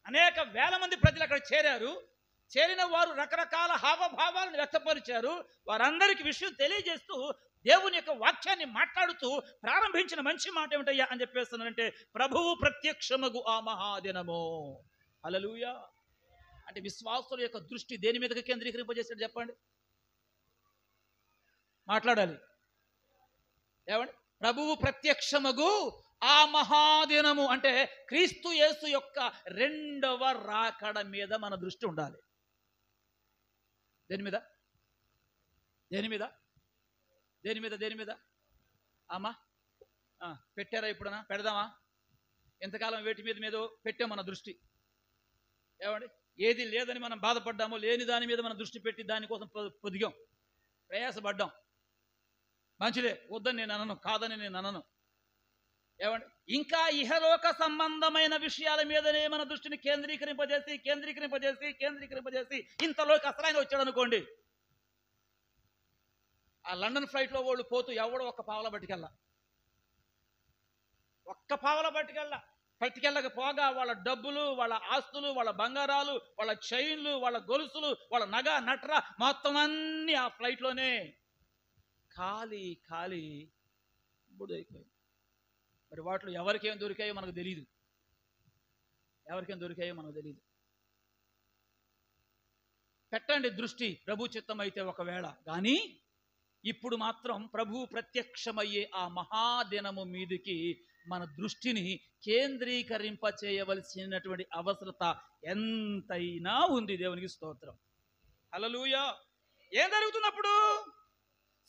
అనేక వేల మంది ప్రజలు అక్కడ చేరారు. చేరిన వారు రకరకాల హావభావాలను వ్యక్తపరిచారు. వారందరికీ విషయం తెలియజేస్తూ దేవుని యొక్క వాక్యాన్ని మాట్లాడుతూ ప్రారంభించిన మంచి మాట ఏమిటయ్యా అని చెప్పేస్తున్నానంటే, ప్రభువు ప్రత్యక్షమగు ఆ మహాదినము. హల్లెలూయా. అంటే విశ్వాసుల యొక్క దృష్టి దేని మీదకి కేంద్రీకరింపజేశాడు చెప్పండి? మాట్లాడాలి, ఏమండి? ప్రభువు ప్రత్యక్షమగు ఆ మహాదినము అంటే క్రీస్తు యేసు యొక్క రెండవ రాకడ మీద మన దృష్టి ఉండాలి. దేని మీద? దేని మీద? దేని మీద? దేని మీద? అమ్మా పెట్టారా? ఇప్పుడన్నా పెడదామా? ఎంతకాలం వేటి మీద మీదో పెట్టాం మన దృష్టి, ఏమండి? ఏది లేదని మనం బాధపడ్డామో, లేని దాని మీద మనం దృష్టి పెట్టి దానికోసం పొదిగాం, ప్రయాసపడ్డాం. మంచిదే, వద్దని నేను అనను, కాదని నేను అనను, ఏమండి? ఇంకా ఇహలోక సంబంధమైన విషయాల మీదనే మన దృష్టిని కేంద్రీకరింపజేసి ఇంతలోకి అసలైన వచ్చాడు అనుకోండి, ఆ లండన్ ఫ్లైట్లో వాళ్ళు పోతూ ఎవడో ఒక్క పావలా పట్టుకెళ్ళకపోగా వాళ్ళ డబ్బులు, వాళ్ళ ఆస్తులు, వాళ్ళ బంగారాలు, వాళ్ళ చైన్లు, వాళ్ళ గొలుసులు, వాళ్ళ నగ నట్ర మొత్తం అన్నీ ఆ ఫ్లైట్లోనే ఖాళీ బుడైపోయింది. మరి వాటిలో ఎవరికేం దొరికాయో మనకు తెలియదు. పెట్టండి దృష్టి ప్రభు చిత్తం అయితే ఒకవేళ. కానీ ఇప్పుడు మాత్రం ప్రభువు ప్రత్యక్షమయ్యే ఆ మహాదినము మీదికి మన దృష్టిని కేంద్రీకరింప చేయవలసినటువంటి అవసరత ఎంతైనా ఉంది. దేవునికి స్తోత్రం. హల్లెలూయా. ఏం జరుగుతున్నప్పుడు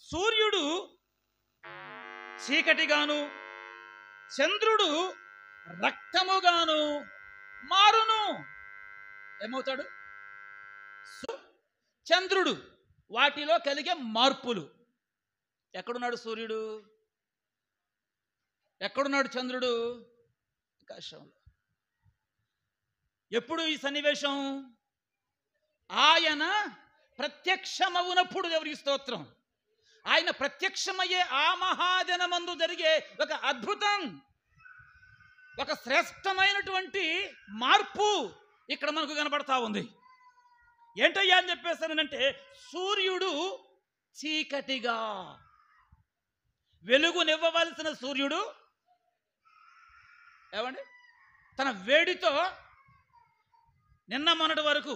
సూర్యుడు చీకటిగాను చంద్రుడు రక్తముగాను మారును. ఏమవుతాడు? చంద్రుడు, వాటిలో కలిగే మార్పులు. ఎక్కడున్నాడు సూర్యుడు? ఎక్కడున్నాడు చంద్రుడు? ఆకాశంలో. ఎప్పుడు ఈ సన్నివేశం? ఆయన ప్రత్యక్షమవునప్పుడు. దేవునికి స్తోత్రం. ఆయన ప్రత్యక్షమయ్యే ఆ మహాదినమందు జరిగే ఒక అద్భుతం, ఒక శ్రేష్టమైనటువంటి మార్పు ఇక్కడ మనకు కనబడతా ఉంది. ఏంటయ్యా అని చెప్పేసానంటే, సూర్యుడు చీకటిగా, వెలుగునివ్వవలసిన సూర్యుడు ఏమండి తన వేడితో నిన్న మొన్నటి వరకు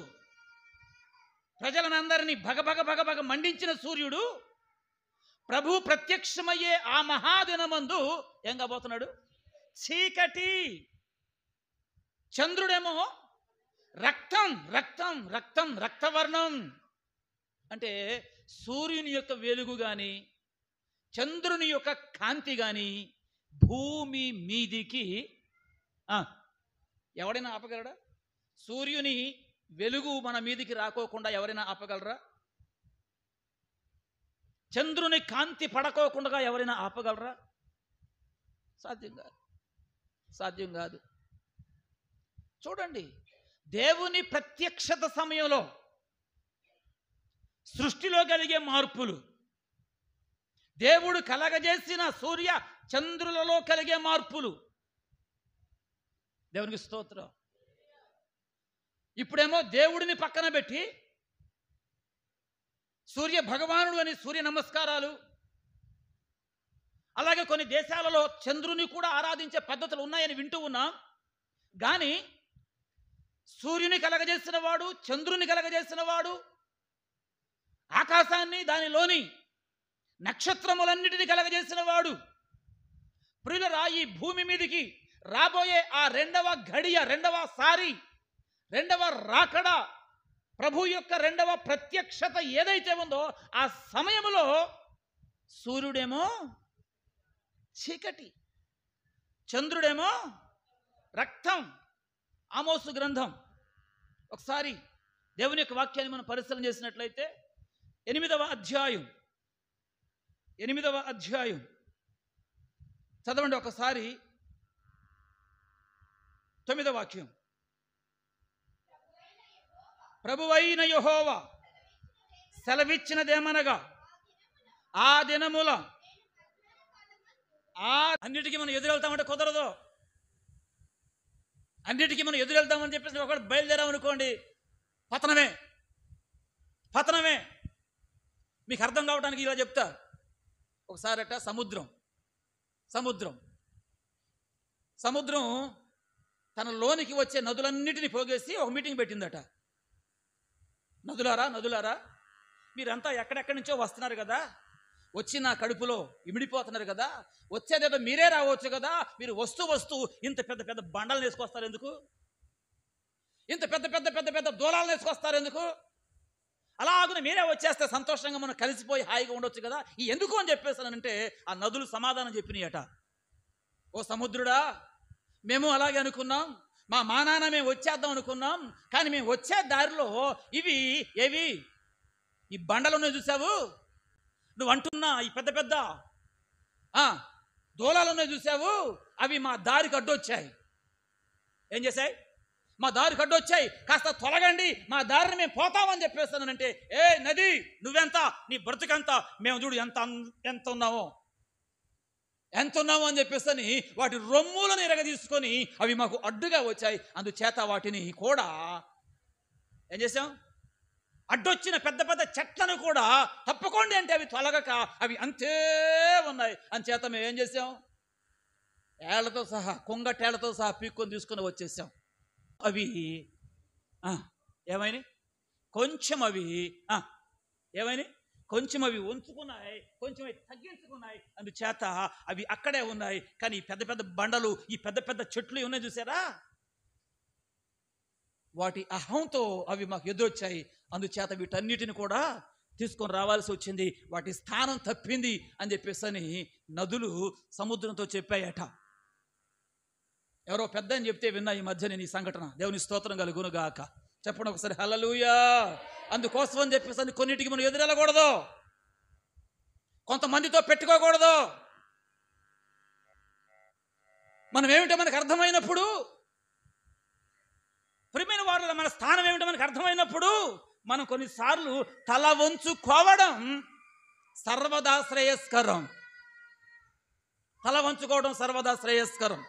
ప్రజలనందరినీ భగభగ భగభగ మండించిన సూర్యుడు ప్రభు ప్రత్యక్షమయ్యే ఆ మహాదినమందు ఏం కాబోతున్నాడు? చీకటి. చంద్రుడేమో రక్తం రక్తం రక్తం రక్తవర్ణం. అంటే సూర్యుని యొక్క వెలుగు కానీ చంద్రుని యొక్క కాంతి కానీ భూమి మీదికి ఎవడైనా ఆపగలడా? సూర్యుని వెలుగు మన మీదికి రాకోకుండా ఎవరైనా ఆపగలరా? చంద్రుని కాంతి పడకోకుండా ఎవరైనా ఆపగలరా? సాధ్యం కాదు, సాధ్యం కాదు. చూడండి, దేవుని ప్రత్యక్షత సమయంలో సృష్టిలో కలిగే మార్పులు, దేవుడు కలగజేసిన సూర్య చంద్రులలో కలిగే మార్పులు. దేవునికి స్తోత్రం. ఇప్పుడేమో దేవుడిని పక్కన పెట్టి సూర్య భగవానుడు అని సూర్య నమస్కారాలు, అలాగే కొన్ని దేశాలలో చంద్రుని కూడా ఆరాధించే పద్ధతులు ఉన్నాయని వింటూ ఉన్నాం. కానీ సూర్యుని కలగజేసిన వాడు, చంద్రుని కలగజేసిన వాడు, ఆకాశాన్ని దానిలోని నక్షత్రములన్నిటిని కలగజేసిన వాడు, ప్రియులరా ఈ భూమి మీదికి రాబోయే ఆ రెండవ ఘడియ, రెండవ రాకడ, ప్రభు యొక్క రెండవ ప్రత్యక్షత ఏదైతే ఉందో ఆ సమయంలో సూర్యుడేమో చీకటి, చంద్రుడేమో రక్తం. ఆమోసు గ్రంథం ఒకసారి దేవుని యొక్క వాక్యాన్ని మనం పరిశీలన చేసినట్లయితే 8వ అధ్యాయం చదవండి ఒకసారి. 9వ వాక్యం. ప్రభువైన యెహోవా సెలవిచ్చినదేమనగా, ఆ దినముల అన్నిటికీ మనం ఎదురెళ్తామంటే కుదరదు. అన్నిటికీ మనం ఎదురెళ్తామని చెప్పేసి ఒకటి బయలుదేరామనుకోండి, పతనమే. మీకు అర్థం కావడానికి ఇలా చెప్తా. ఒకసారట సముద్రం తన లోనికి వచ్చే నదులన్నిటినీ పోగేసి ఒక మీటింగ్ పెట్టిందట. నదులారా మీరంతా ఎక్కడెక్కడి నుంచో వస్తున్నారు కదా, వచ్చి నా కడుపులో ఇమిడిపోతున్నారు కదా, వచ్చేదేదో మీరే రావచ్చు కదా. మీరు వస్తూ ఇంత పెద్ద పెద్ద బండలు వేసుకొస్తారు ఎందుకు? ఇంత పెద్ద దూలాలను వేసుకొస్తారు ఎందుకు? అలాగున మీరే వచ్చేస్తే సంతోషంగా మనం కలిసిపోయి హాయిగా ఉండొచ్చు కదా, ఈ ఎందుకు అని చెప్పేసానంటే ఆ నదులు సమాధానం చెప్పినాయట. ఓ సముద్రుడా, మేము అలాగే అనుకున్నాం, మా నాన్న మేము వచ్చేద్దాం అనుకున్నాం, కానీ మేము వచ్చే దారిలో ఏవి ఈ బండలు ఉన్నాయి చూసావు, నువ్వు అంటున్నా ఈ పెద్ద దూలాలు ఉన్నాయి చూసావు, అవి మా దారికి అడ్డొచ్చాయి. ఏం చేశాయి? మా దారికి అడ్డొచ్చాయి, కాస్త తొలగండి, మా దారిని మేము పోతామని చెప్పేస్తానంటే, ఏ నది నువ్వెంత, నీ బ్రతుకంత, మేము చూడు ఎంత ఉన్నామో అని చెప్పేసి వాటి రొమ్ములను ఎరగదీసుకొని అవి మాకు అడ్డుగా వచ్చాయి. అందుచేత వాటిని కూడా ఏం చేసాం? అడ్డొచ్చిన పెద్ద చెట్లను కూడా తప్పుకోండి అంటే అవి తొలగక అవి అంతే ఉన్నాయి. అందుచేత మేము ఏం చేసాం? ఏళ్లతో సహా, కొంగటేళ్లతో సహా పీక్కొని తీసుకొని వచ్చేసాం. అవి ఏమైనా కొంచెం అవి ఉంచుకున్నాయి, కొంచెం అవి తగ్గించుకున్నాయి. అందుచేత అవి అక్కడే ఉన్నాయి. కానీ ఈ పెద్ద బండలు, ఈ పెద్ద చెట్లు ఉన్నాయి చూసారా, వాటి అహంతో అవి మాకు ఎదురొచ్చాయి, అందుచేత వీటన్నిటిని కూడా తీసుకొని రావాల్సి వచ్చింది, వాటి స్థానం తప్పింది అని చెప్పేసి అని నదులు సముద్రంతో చెప్పాయట. ఎవరో పెద్ద అని చెప్తే విన్నా ఈ మధ్య నేను ఈ సంఘటన. దేవుని స్తోత్రం కలుగునుగాక. చెప్పండి ఒకసారి హల్లెలూయా. అందుకోసం అని చెప్పేసి అని కొన్నిటికి మనం ఎదురెళ్ళకూడదు, కొంతమందితో పెట్టుకోకూడదు. మనం ఏమిటో మనకు అర్థమైనప్పుడు, ప్రియమైన వారిలో మన స్థానం ఏమిటో మనకు అర్థమైనప్పుడు మనం కొన్నిసార్లు తల వంచుకోవడం సర్వదా శ్రేయస్కరం. తల వంచుకోవడం సర్వదా శ్రేయస్కరం.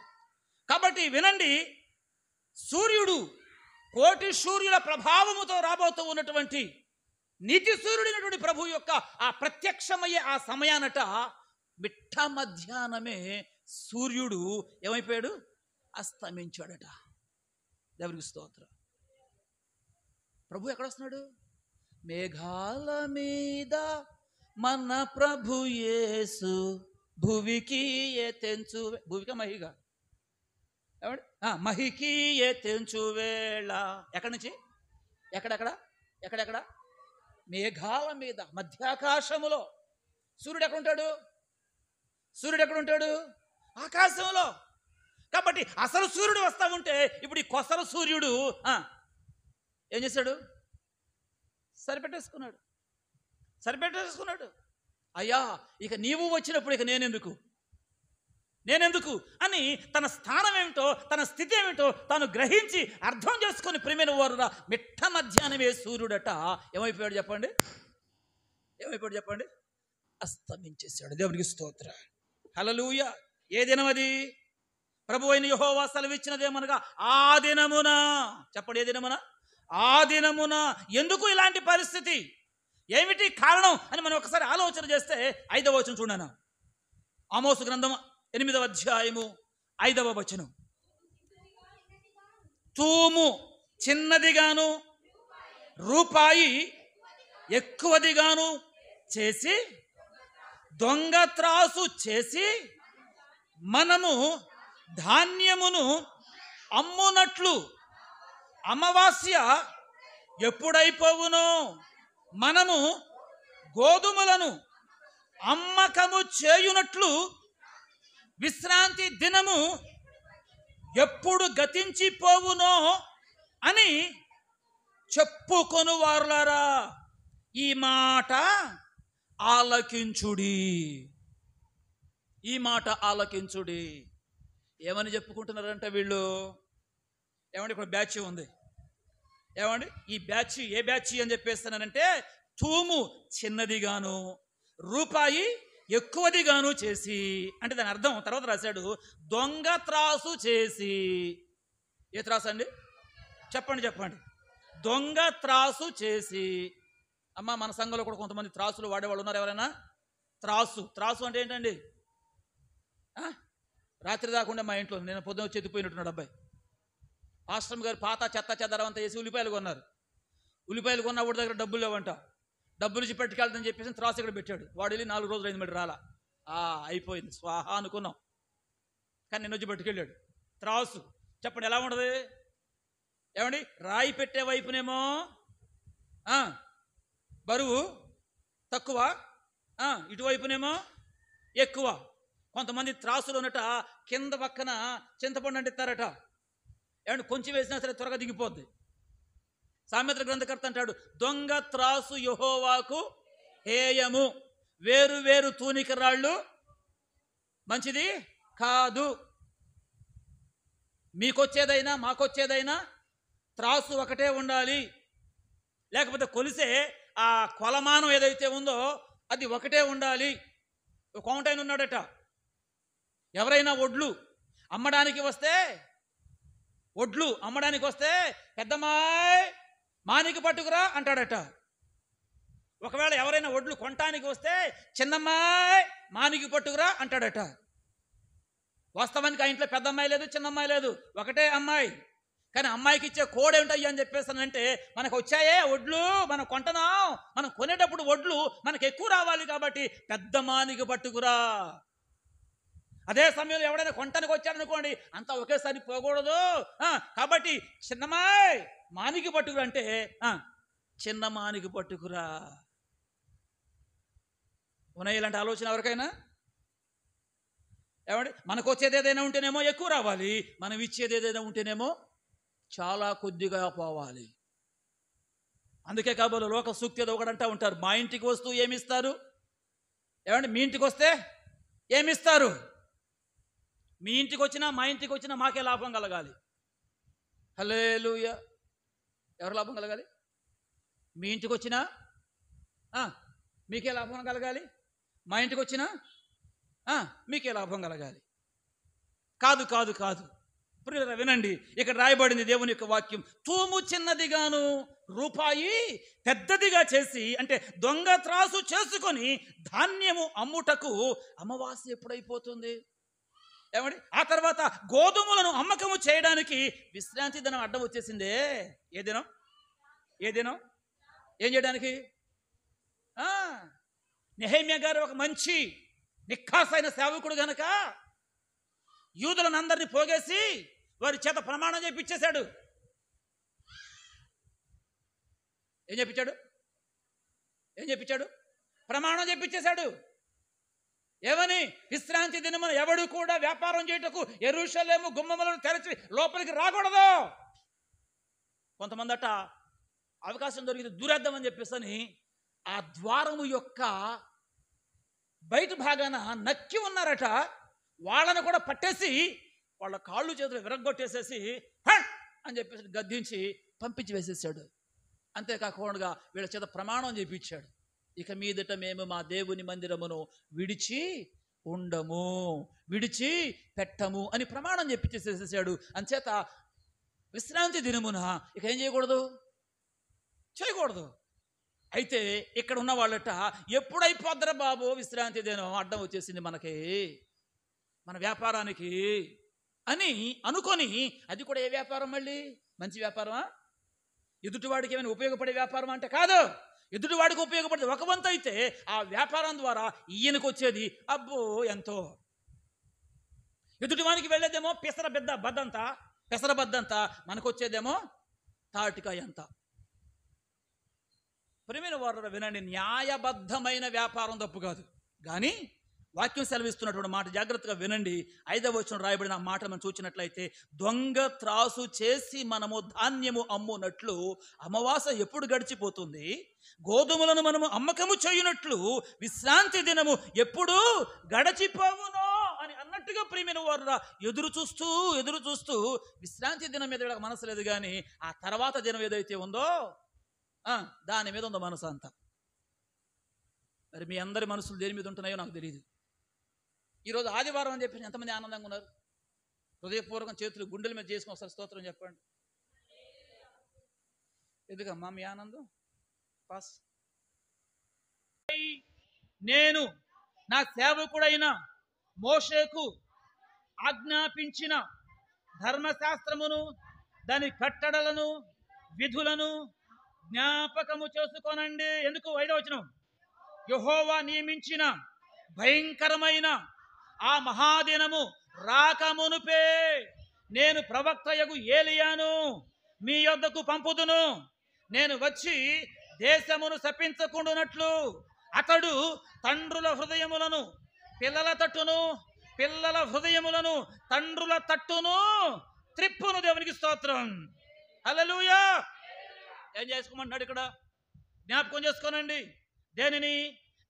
కాబట్టి వినండి, సూర్యుడు కోటి సూర్యుల ప్రభావముతో రాబోతూ ఉన్నటువంటి నీతి సూర్యుడైనటువంటి ప్రభు యొక్క ఆ ప్రత్యక్షమయ్యే ఆ సమయానట మిట్ట మధ్యాహ్నమే సూర్యుడు ఏమైపోయాడు? అస్తమించాడట. దేవునికి స్తోత్రం. ప్రభు ఎక్కడ వస్తున్నాడు? మేఘాల మీద మన ప్రభు యేసు భువికి తెంచు, భువిక మహిగా ఏమండి, మహికి తెంచు వేళ. ఎక్కడి నుంచి? ఎక్కడెక్కడ? మేఘాల మీద మధ్యాకాశములో. సూర్యుడు ఎక్కడుంటాడు? ఆకాశంలో. కాబట్టి అసలు సూర్యుడు వస్తా ఉంటే ఇప్పుడు ఈ కొసల సూర్యుడు ఏం చేశాడు? సరిపెట్టేసుకున్నాడు. అయ్యా ఇక నీవు వచ్చినప్పుడు ఇక నేనెందుకు అని తన స్థానం ఏమిటో, తన స్థితి ఏమిటో తాను గ్రహించి అర్థం చేసుకొని ప్రియమైన వారురా మిట్ట మధ్యాహ్నమే సూర్యుడట ఏమైపోయాడు చెప్పండి? అస్తమించేశాడు. దేవునికి స్తోత్రం. హల్లెలూయా. ఏ దినం అది? ప్రభు అయిన యెహోవా సెలవిచ్చినదేమనగా ఆ దినమున. చెప్పండి, ఏ దినమున? ఆ దినమున. ఎందుకు ఇలాంటి పరిస్థితి? ఏమిటి కారణం అని మనం ఒకసారి ఆలోచన చేస్తే 5వ వచనం చూడనా. ఆమోసు గ్రంథం 8వ అధ్యాయము 5వ వచనం. తూము చిన్నదిగాను రూపాయి ఎక్కువదిగాను చేసి దొంగ త్రాసు చేసి మనము ధాన్యమును అమ్మునట్లు అమావాస్య ఎప్పుడైపోవునో మనము గోధుమలను అమ్మకము చేయునట్లు విశ్రాంతి దినము ఎప్పుడు గతించిపోవునో అని చెప్పుకొను వారులారా ఈ మాట ఆలకించుడి. ఏమని చెప్పుకుంటున్నారంటే వీళ్ళు, ఏమండి ఇక్కడ బ్యాచ్ ఉంది, ఏమండి ఈ బ్యాచ్ ఏ బ్యాచ్ అని చెప్పేస్తానంటే తూము చిన్నదిగాను రూపాయి ఎక్కువదిగాను చేసి, అంటే దాని అర్థం తర్వాత రాశాడు దొంగ త్రాసు చేసి. ఏ త్రాసు అండి? చెప్పండి. దొంగ త్రాసు చేసి. అమ్మ మన సంఘంలో కూడా కొంతమంది త్రాసులు వాడేవాళ్ళు ఉన్నారు. ఎవరైనా త్రాసు అంటే ఏంటండి? రాత్రి దాకుండా మా ఇంట్లో నేను పొద్దున వచ్చి ఎత్తిపోయినట్టున్నాడు అబ్బాయి. ఆశ్రమ్ గారు పాత చెత్త చెదరం అంతా వేసి ఉల్లిపాయలు కొన్నారు. ఉల్లిపాయలు కొన్న వాడి దగ్గర డబ్బులు లేవంట. డబ్బులు ఇచ్చి పెట్టుకెళ్తాని చెప్పేసి త్రాసు ఇక్కడ పెట్టాడు. వాడు వెళ్ళి 4 రోజులు అయింది, మరి రాలా. అయిపోయింది స్వాహా అనుకున్నాం. కానీ నేను వచ్చి పట్టుకెళ్ళాడు త్రాసు. చెప్పండి ఎలా ఉండదు? ఏమండి రాయి పెట్టే వైపునేమో బరువు తక్కువ, ఇటువైపునేమో ఎక్కువ. కొంతమంది త్రాసులు ఉన్నట కింద పక్కన చింతపండు అంటిస్తారట. ఏమంటే కొంచెం వేసినా సరే త్వరగా దిగిపోద్ది. సామెతల గ్రంథకర్త అంటాడు దొంగ త్రాసు యెహోవాకు హేయము, వేరు వేరు తూనిక రాళ్ళు మంచిది కాదు. మీకొచ్చేదైనా మాకొచ్చేదైనా త్రాసు ఒకటే ఉండాలి, లేకపోతే కొలిసే ఆ కొలమానం ఏదైతే ఉందో అది ఒకటే ఉండాలి. ఒక కౌంటైన్ ఉన్నాడట. ఎవరైనా ఒడ్లు అమ్మడానికి వస్తే పెద్దమ్మాయ్ మానికి పట్టుకురా అంటాడట. ఒకవేళ ఎవరైనా ఒడ్లు కొనటానికి వస్తే చిన్నమ్మాయ్ మానికి పట్టుకురా అంటాడట. వాస్తవానికి ఆ ఇంట్లో పెద్ద అమ్మాయి లేదు, చిన్న అమ్మాయి లేదు, ఒకటే అమ్మాయి. కానీ అమ్మాయికి ఇచ్చే కోడ్ ఏమిటయ్యా అని చెప్పేసానంటే మనకు వచ్చాయే ఒడ్లు, మనం కొంటున్నాం, మనం కొనేటప్పుడు ఒడ్లు మనకు ఎక్కువ రావాలి కాబట్టి పెద్ద మానికి పట్టుకురా. అదే సమయంలో ఎవడైనా కొంటానికి వచ్చాడనుకోండి, అంతా ఒకేసారి పోకూడదు. కాబట్టి చిన్నమాయ్ మానికి పట్టుకురా అంటే చిన్న మానికి పట్టుకురా. ఉన్నాయి ఇలాంటి ఆలోచన ఎవరికైనా? ఏమండి, మనకు వచ్చేది ఏదైనా ఉంటేనేమో ఎక్కువ రావాలి, మనం ఇచ్చేది ఏదైనా ఉంటేనేమో చాలా కొద్దిగా పోవాలి. అందుకే కాబోలు లోక సూక్తి ఏదో ఒకడంటా ఉంటారు, మా ఇంటికి వస్తూ ఏమిస్తారు? ఏమండి, మీ ఇంటికి వస్తే ఏమిస్తారు? మీ ఇంటికి వచ్చినా మా ఇంటికి వచ్చినా మాకే లాభం కలగాలి. హల్లెలూయా. ఎవరు లాభం కలగాలి? మీ ఇంటికి వచ్చినా మీకే లాభం కలగాలి, మా ఇంటికి వచ్చినా మీకే లాభం కలగాలి. కాదు కాదు కాదు. ప్రియులారా వినండి, ఇక్కడ రాయబడింది దేవుని యొక్క వాక్యం. తూము చిన్నదిగాను రూపాయి పెద్దదిగా చేసి, అంటే దొంగ త్రాసు చేసుకొని ధాన్యము అమ్ముటకు అమావాస్య ఎప్పుడైపోతుంది? ఏమండి, ఆ తర్వాత గోధుమలను అమ్మకము చేయడానికి విశ్రాంతి దినం అడ్డం వచ్చేసిందే. ఏ దినం? ఏ దినం? ఏం చేయడానికి? నెహెమ్యా గారు ఒక మంచి నిఖాసైన సేవకుడు గనక యూదులను అందరినీ పోగేసి వారి చేత ప్రమాణం చేయించేశాడు. ఏం చెప్పించాడు? ఏం చెప్పించాడు? ప్రమాణం చేయించేశాడు. ఏమని? విశ్రాంతి దినమున ఎవడు కూడా వ్యాపారం చేయుటకు యెరూషలేము గుమ్మములను తెరచి లోపలికి రాకూడదు. కొంతమంది అట అవకాశం దొరికితే దూరేద్దామని చెప్పేసి ఆ ద్వారము యొక్క బయట భాగాన నక్కి ఉన్నారట. వాళ్ళను కూడా పట్టేసి వాళ్ళ కాళ్ళు చేతులు విరగ్గొట్టేసేసి అని చెప్పేసి గద్దించి పంపించి వేసేసాడు. అంతేకాకుండా వీళ్ళ చేత ప్రమాణం చేయించాడు, ఇక మీదట మేము మా దేవుని మందిరమును విడిచి ఉండము, విడిచి పెట్టము అని ప్రమాణం చేపించేసేసాడు. అంచేత విశ్రాంతి దినమున ఇక ఏం చేయకూడదు? చేయకూడదు. అయితే ఇక్కడ ఉన్న వాళ్ళట ఎప్పుడైపోద్దరా బాబు విశ్రాంతి దినం, అడ్డం వచ్చేసింది మనకి, మన వ్యాపారానికి అని అనుకొని, అది కూడా ఏ వ్యాపారం? మళ్ళీ మంచి వ్యాపారమా? ఎదుటివాడికి ఏమైనా ఉపయోగపడే వ్యాపారం అంటే కాదు. ఎదుటివాడికి ఉపయోగపడేది ఒక వంతు అయితే ఆ వ్యాపారం ద్వారా ఈయనకు వచ్చేది అబ్బో ఎంతో. ఎదుటివానికి వెళ్ళేదేమో పెసర బద్దంతా, మనకు వచ్చేదేమో తాటికాయ అంత. ప్రియమైన వారు వినండి, న్యాయబద్ధమైన వ్యాపారం తప్పు కాదు, కానీ వాక్యం సెలవిస్తున్నటువంటి మాట జాగ్రత్తగా వినండి. 5వ వచనం రాయబడిన మాట మనం చూసినట్లయితే, దొంగ త్రాసు చేసి మనము ధాన్యము అమ్మునట్లు అమావాస్య ఎప్పుడు గడిచిపోతుంది, గోధుమలను మనము అమ్మకము చేయునట్లు విశ్రాంతి దినము ఎప్పుడు గడిచిపోవునో అని అన్నట్టుగా ప్రియమైన వారు ఎదురు చూస్తూ విశ్రాంతి దినం మీద వీళ్ళకి మనసు లేదు, కానీ ఆ తర్వాత దినం ఏదైతే ఉందో దాని మీద ఉందో మనసు అంతా. మరి మీ అందరి మనసులు దేని మీద ఉంటున్నాయో నాకు తెలియదు. ఈరోజు ఆదివారం అని చెప్పి ఎంతమంది ఆనందంగా ఉన్నారు? హృదయపూర్వకం చేతులు గుండెల మీద చేసుకుని ఒకసారి స్తోత్రం చెప్పండి. ఎందుకమ్మా మీ ఆనందం? పాస్. నేను నా సేవకుడైన మోషేకు ఆజ్ఞాపించిన ధర్మశాస్త్రమును, దాని కట్టడలను, విధులను జ్ఞాపకము చేసుకోనండి. ఎందుకు? 5వ వచనం, యెహోవా నియమించిన భయంకరమైన ఆ మహాదినము రాకమునుపే నేను ప్రవక్తయగు ఏలియాను మీ యొద్దకు పంపుదును. నేను వచ్చి దేశమును శపించకుండునట్లు అతడు తండ్రుల హృదయములను పిల్లల తట్టును, పిల్లల హృదయములను తండ్రుల తట్టును త్రిప్పును. దేవునికి స్తోత్రం. హల్లెలూయా. ఏం చేసుకోమంటున్నాడు ఇక్కడ? జ్ఞాపకం చేసుకోనండి. దేనిని?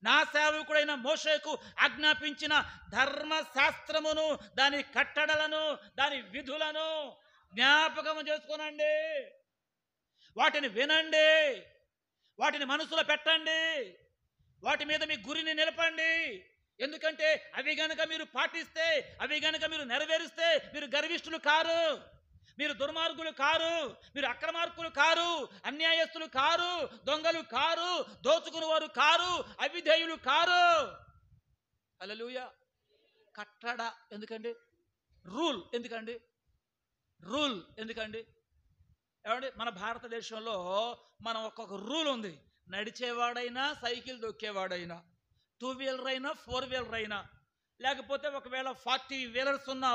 నా సేవకుడైన మోషేకు ఆజ్ఞాపించిన ధర్మశాస్త్రమును, దాని కట్టడలను, దాని విధులను జ్ఞాపకము చేసుకోనండి. వాటిని వినండి, వాటిని మనసులో పెట్టండి, వాటి మీద మీ గురిని నిలపండి. ఎందుకంటే అవి గనక మీరు పాటిస్తే, అవి గనక మీరు నెరవేరిస్తే మీరు గర్విష్ఠులు కారు, మీరు దుర్మార్గులు కారు, మీరు అక్రమార్కులు కారు, అన్యాయస్తులు కారు, దొంగలు కారు, దోచుకుని వారు కారు, అవిధేయులు కారు. హల్లెలూయా. కట్టడ ఎందుకండి? రూల్ ఎందుకండి? రూల్ ఎందుకండి? ఏమండి, మన భారతదేశంలో మనం ఒక్కొక్క రూల్ ఉంది. నడిచేవాడైనా, సైకిల్ దొక్కేవాడైనా, 2 వీలర్ అయినా, 4 వీలర్ అయినా, లేకపోతే ఒకవేళ 40 వీలర్స్ ఉన్న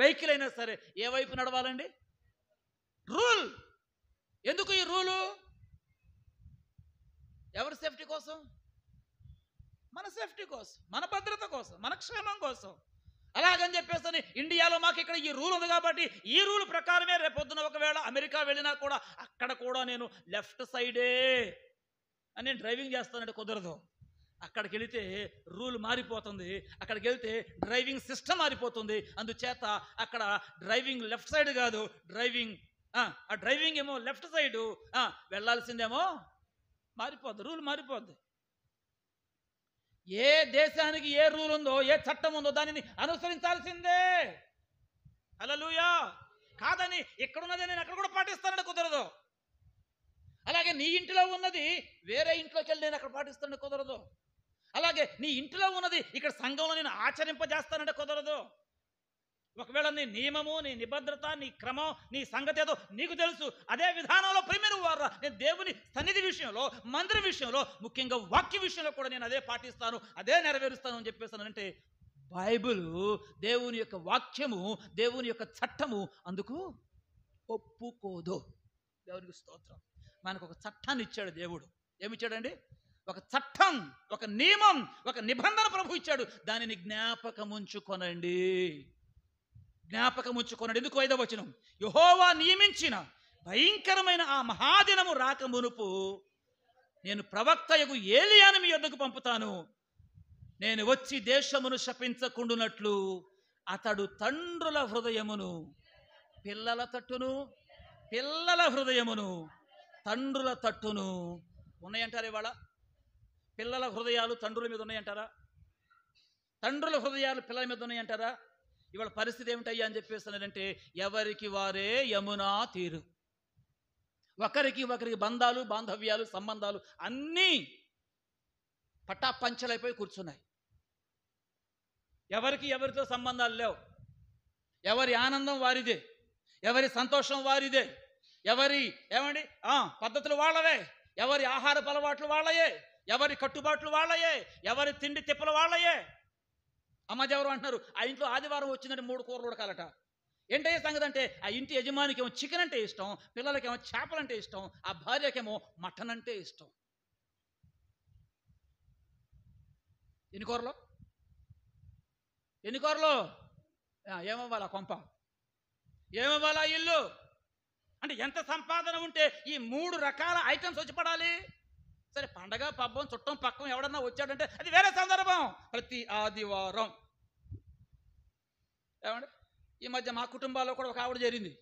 వెహికల్ అయినా సరే ఏ వైపు నడవాలండి? రూల్. ఎందుకు ఈ రూలు? ఎవరి సేఫ్టీ కోసం? మన సేఫ్టీ కోసం, మన భద్రత కోసం, మన క్షేమం కోసం. అలాగని చెప్పేసి ఇండియాలో మాకు ఇక్కడ ఈ రూల్ ఉంది కాబట్టి ఈ రూల్ ప్రకారమే రేపొద్దున ఒకవేళ అమెరికా వెళ్ళినా కూడా అక్కడ కూడా నేను లెఫ్ట్ సైడే అని నేను డ్రైవింగ్ చేస్తానంటే కుదరదు. అక్కడికి వెళితే రూల్ మారిపోతుంది, అక్కడికి వెళ్తే డ్రైవింగ్ సిస్టమ్ మారిపోతుంది. అందుచేత అక్కడ డ్రైవింగ్ లెఫ్ట్ సైడ్ కాదు, ఆ డ్రైవింగ్ ఏమో లెఫ్ట్ సైడు వెళ్ళాల్సిందేమో మారిపోద్ది, రూల్ మారిపోద్ది. ఏ దేశానికి ఏ రూల్ ఉందో, ఏ చట్టం ఉందో దానిని అనుసరించాల్సిందే. హల్లెలూయా. కాదని ఇక్కడున్నది నేను అక్కడ కూడా పాటిస్తానని కుదరదు. అలాగే నీ ఇంటిలో ఉన్నది వేరే ఇంట్లోకి వెళ్ళి నేను అక్కడ పాటిస్తానని కుదరదు. అలాగే నీ ఇంటిలో ఉన్నది ఇక్కడ సంఘంలో నేను ఆచరింపజేస్తానంటే కుదరదు. ఒకవేళ నీ నియమము, నీ నిబద్ధత, నీ క్రమం, నీ సంగతి ఏదో నీకు తెలుసు. అదే విధానంలో ప్రియమైన వారా నేను దేవుని సన్నిధి విషయంలో, మందిరం విషయంలో, ముఖ్యంగా వాక్య విషయంలో కూడా నేను అదే పాటిస్తాను, అదే నెరవేరుస్తాను అని చెప్పేసానంటే బైబిల్, దేవుని యొక్క వాక్యము, దేవుని యొక్క చట్టము అందుకు ఒప్పుకోదు. దేవునికి స్తోత్రం. మనకు ఒక చట్టాన్ని ఇచ్చాడు దేవుడు. ఏమిచ్చాడండి? ఒక చట్టం, ఒక నియమం, ఒక నిబంధన ప్రభు ఇచ్చాడు. దానిని జ్ఞాపకముంచుకొనండి, జ్ఞాపకముంచుకొనండి. ఎందుకు? 5వ వచనం, యెహోవా నియమించిన భయంకరమైన ఆ మహాదినము రాక మునుపు నేను ప్రవక్తయగు ఏలియాను మీ యొద్దకు పంపుతాను. నేను వచ్చి దేశమును శపించకుండునట్లు అతడు తండ్రుల హృదయమును పిల్లల తట్టును, పిల్లల హృదయమును తండ్రుల తట్టును. ఉన్నాయంటారా ఇవాళ? పిల్లల హృదయాలు తండ్రుల మీద ఉన్నాయంటారా? తండ్రుల హృదయాలు పిల్లల మీద ఉన్నాయంటారా? ఇవాళ పరిస్థితి ఏమిటయ్యా అని చెప్పేస్తానంటే ఎవరికి వారే యమునా తీరు. ఒకరికి బంధాలు, బాంధవ్యాలు, సంబంధాలు అన్నీ పటాపంచలైపోయి కూర్చున్నాయి. ఎవరితో సంబంధాలు లేవు. ఎవరి ఆనందం వారిదే, ఎవరి సంతోషం వారిదే, ఎవరి పద్ధతులు వాళ్ళవే, ఎవరి ఆహారపు అలవాట్లు వాళ్ళయే, ఎవరి కట్టుబాట్లు వాళ్ళయే, ఎవరి తిండి తిప్పలు వాళ్ళయే. అమ్మజెవరు అంటున్నారు ఆ ఇంట్లో ఆదివారం వచ్చిందంటే 3 కూరలు ఉడకాలట. ఏంటయ్యే సంగతి అంటే ఆ ఇంటి యజమానికి ఏమో చికెన్ అంటే ఇష్టం, పిల్లలకేమో చేపలంటే ఇష్టం, ఆ భార్యకేమో మటన్ అంటే ఇష్టం. ఎన్ని కూరలు? ఏమవ్వాలా కొంప? ఏమవ్వాలా ఇల్లు? అంటే ఎంత సంపాదన ఉంటే ఈ 3 రకాల ఐటమ్స్ వచ్చి పడాలి? సరే, పండగ పబ్బం చుట్టం పక్కం ఎవడన్నా వచ్చాడంటే అది వేరే సందర్భం. ప్రతి ఆదివారం ఈ మధ్య మా కుటుంబాల్లో కూడా ఒక ఆవిడ జరిగింది.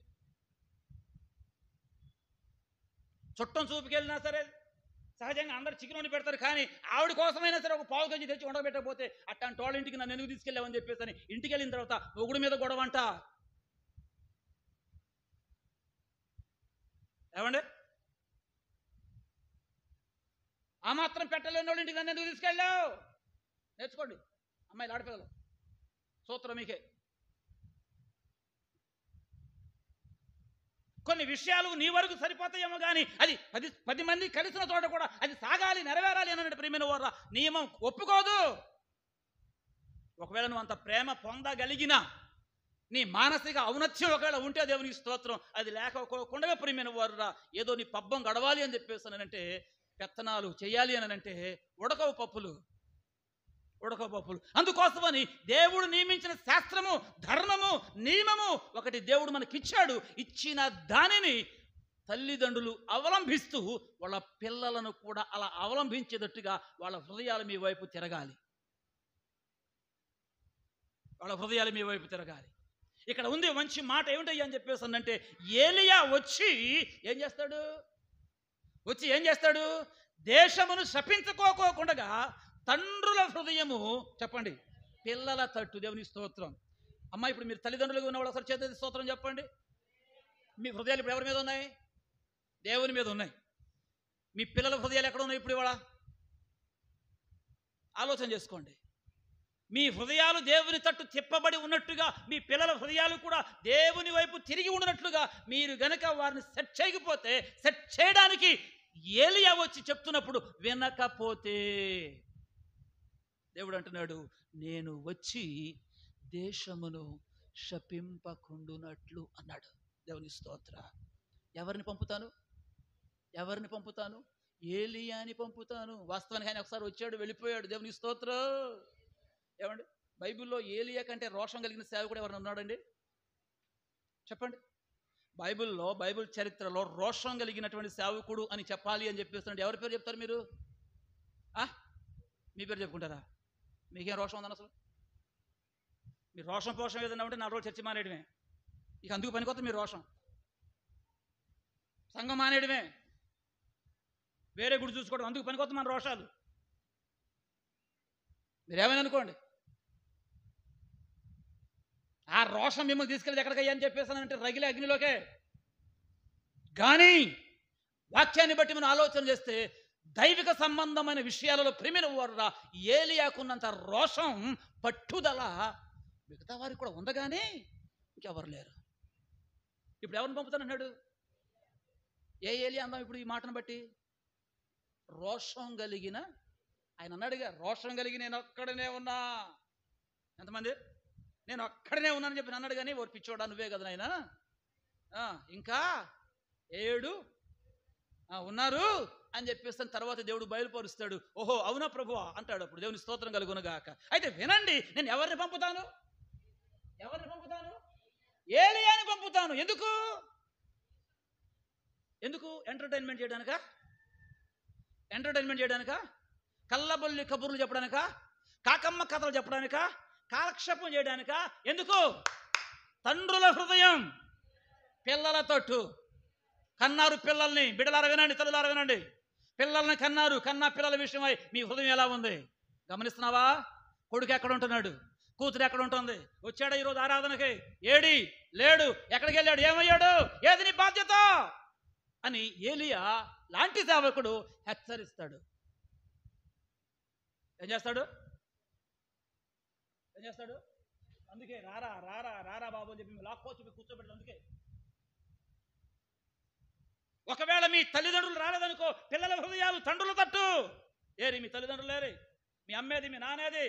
చుట్టం చూపుకెళ్ళినా సరే సహజంగా అందరు చికెన్ వండి పెడతారు, కానీ ఆవిడ కోసమైనా సరే ఒక పావు కేజీ తెచ్చి వండబెట్టకపోతే అట్లాంటి వాళ్ళ ఇంటికి నన్ను ఎందుకు తీసుకెళ్ళామని చెప్పేసి ఇంటికి వెళ్ళిన తర్వాత మొగుడు మీద గొడవ అంట. ఆ మాత్రం పెట్టలేని వాళ్ళ ఇంటికి నన్ను ఎందుకు తీసుకెళ్ళావు? నేర్చుకోండి అమ్మాయిలు, ఆడపిల్లలు, సూత్రం మీకే. కొన్ని విషయాలు నీ వరకు సరిపోతాయేమో కానీ అది 10 మంది కలిసిన చోట కూడా అది సాగాలి, నెరవేరాలి అన్నట్టు ప్రియమైన వారా నియమం ఒప్పుకోదు. ఒకవేళ నువ్వు అంత ప్రేమ పొందగలిగినా నీ మానసిక ఔన్నత్యం ఒకవేళ ఉంటే దేవునికి స్తోత్రం. అది లేకపోకుండా ప్రియమైన వారా ఏదో నీ పబ్బం గడవాలి అని చెప్పేసానంటే, పెత్తనాలు చేయాలి అని అంటే ఉడకవు పప్పులు. అందుకోసమని దేవుడు నియమించిన శాస్త్రము, ధర్మము, నియమము ఒకటి దేవుడు మనకిచ్చాడు. ఇచ్చిన దానిని తల్లిదండ్రులు అవలంబిస్తూ వాళ్ళ పిల్లలను కూడా అలా అవలంబించేటట్టుగా వాళ్ళ హృదయాలు మీ వైపు తిరగాలి. ఇక్కడ ఉంది మంచి మాట ఏమిటయ్యా అని చెప్పేసానంటే, ఏలియా వచ్చి ఏం చేస్తాడు? దేశమును శపించుకోకుండా తండ్రుల హృదయము, చెప్పండి, పిల్లల తట్టు. దేవుని స్తోత్రం. అమ్మ, ఇప్పుడు మీరు తల్లిదండ్రులుగా ఉన్నవాళ్ళు అసలు చేతి స్తోత్రం చెప్పండి. మీ హృదయాలు ఇప్పుడు ఎవరి మీద ఉన్నాయి? దేవుని మీద ఉన్నాయి. మీ పిల్లల హృదయాలు ఎక్కడ ఉన్నాయి ఇప్పుడు? ఇవాళ ఆలోచన చేసుకోండి. మీ హృదయాలు దేవుని తట్టు తిప్పబడి ఉన్నట్టుగా మీ పిల్లల హృదయాలు కూడా దేవుని వైపు తిరిగి ఉన్నట్లుగా మీరు గనక వారిని సెట్ చేయకపోతే, సెట్ చేయడానికి ఏలియా వచ్చి చెప్తున్నప్పుడు వినకపోతే, దేవుడు అంటున్నాడు, నేను వచ్చి దేశమును శపింపకుండునట్లు అన్నాడు. దేవుని స్తోత్ర. ఎవరిని పంపుతాను? ఎవరిని పంపుతాను? ఏలియాని పంపుతాను. వాస్తవానికి ఆయన ఒకసారి వచ్చాడు, వెళ్ళిపోయాడు. దేవుని స్తోత్రం. ఏమండి, బైబిల్లో ఏలియా కంటే రోషం కలిగిన సేవకుడు ఎవరైనా ఉన్నాడండి? చెప్పండి. బైబిల్లో, బైబిల్ చరిత్రలో రోషం కలిగినటువంటి సేవకుడు అని చెప్పాలి అని చెప్పేస్తున్నాడు. ఎవరి పేరు చెప్తారు మీరు? మీ పేరు చెప్పుకుంటారా? మీకేం రోషం ఉందని అసలు? మీరు రోషం పోషం ఏదన్నా ఉంటే 4 రోజులు చర్చి మానేయడమే. ఇక అందుకు పనికొత్త మీరు రోషం. సంఘం మానేయడమే, వేరే గుడి చూసుకోవడం, అందుకు పనికొత్త మన రోషాలు. మీరేమైనా అనుకోండి, ఆ రోషం మిమ్మల్ని తీసుకెళ్ళి ఎక్కడికయ్యా అని చెప్పేసానంటే రగిలే అగ్నిలోకే. కానీ వాక్యాన్ని బట్టి మనం ఆలోచన చేస్తే దైవిక సంబంధమైన విషయాలలో ప్రిమిన వర్ర ఏలియాకున్నంత రోషం, పట్టుదల మిగతా వారికి కూడా ఉండగానే ఇంకెవరు లేరు. ఇప్పుడు ఎవరిని పంపుతానన్నాడు? ఏ ఏలియా అందాం ఇప్పుడు ఈ మాటను బట్టి? రోషం కలిగిన ఆయన అన్నాడుగా, రోషం కలిగి నేను ఒక్కడనే ఉన్నా. ఎంతమంది? నేను ఒక్కడనే ఉన్నానని చెప్పి అన్నాడు. కానీ ఓ పిచ్చోడా, నువ్వే కదా నాయన, ఇంకా 7 ఉన్నారు అని చెప్పేస్తాను. తర్వాత దేవుడు బయలుపరుస్తాడు. ఓహో అవునా ప్రభువా అంటాడు. అప్పుడు దేవుని స్తోత్రం కలుగునుగాక. అయితే వినండి, నేను ఎవరిని పంపుతాను? ఎవరిని పంపుతాను? ఏలియాని పంపుతాను. ఎందుకు? ఎందుకు? ఎంటర్టైన్మెంట్ చేయడానికా? ఎంటర్టైన్మెంట్ చేయడానికా? కల్లబొల్లి కబుర్లు చెప్పడానికా? కాకమ్మ కథలు చెప్పడానికా? కాలక్షేపం చేయడానికా? ఎందుకు? తండ్రుల హృదయం పిల్లల తట్టు. కన్నారు పిల్లల్ని. బిడ్డలారా వినండి, తల్లులారా వినండి. పిల్లల్ని కన్నారు. కన్నా పిల్లల విషయమై మీ హృదయం ఎలా ఉంది గమనిస్తున్నావా? కొడుకు ఎక్కడ ఉంటున్నాడు? కూతురు ఎక్కడ ఉంటుంది? వచ్చాడా ఈరోజు ఆరాధనకి? ఏడి లేడు. ఎక్కడికి వెళ్ళాడు? ఏమయ్యాడు? ఏది నీ బాధ్యత అని ఏలియా లాంటి సేవకుడు హెచ్చరిస్తాడు. ఏం చేస్తాడు? ఏం చేస్తాడు? అందుకే రారా రారా రారా బాబు అని చెప్పి లాక్కోచి కూర్చోబెట్టాడు. అందుకే ఒకవేళ మీ తల్లిదండ్రులు రాలేదనుకో, పిల్లల హృదయాలు తండ్రుల తట్టు. ఏరి మీ తల్లిదండ్రులు లేరు, మీ అమ్మేది, మీ నానేది,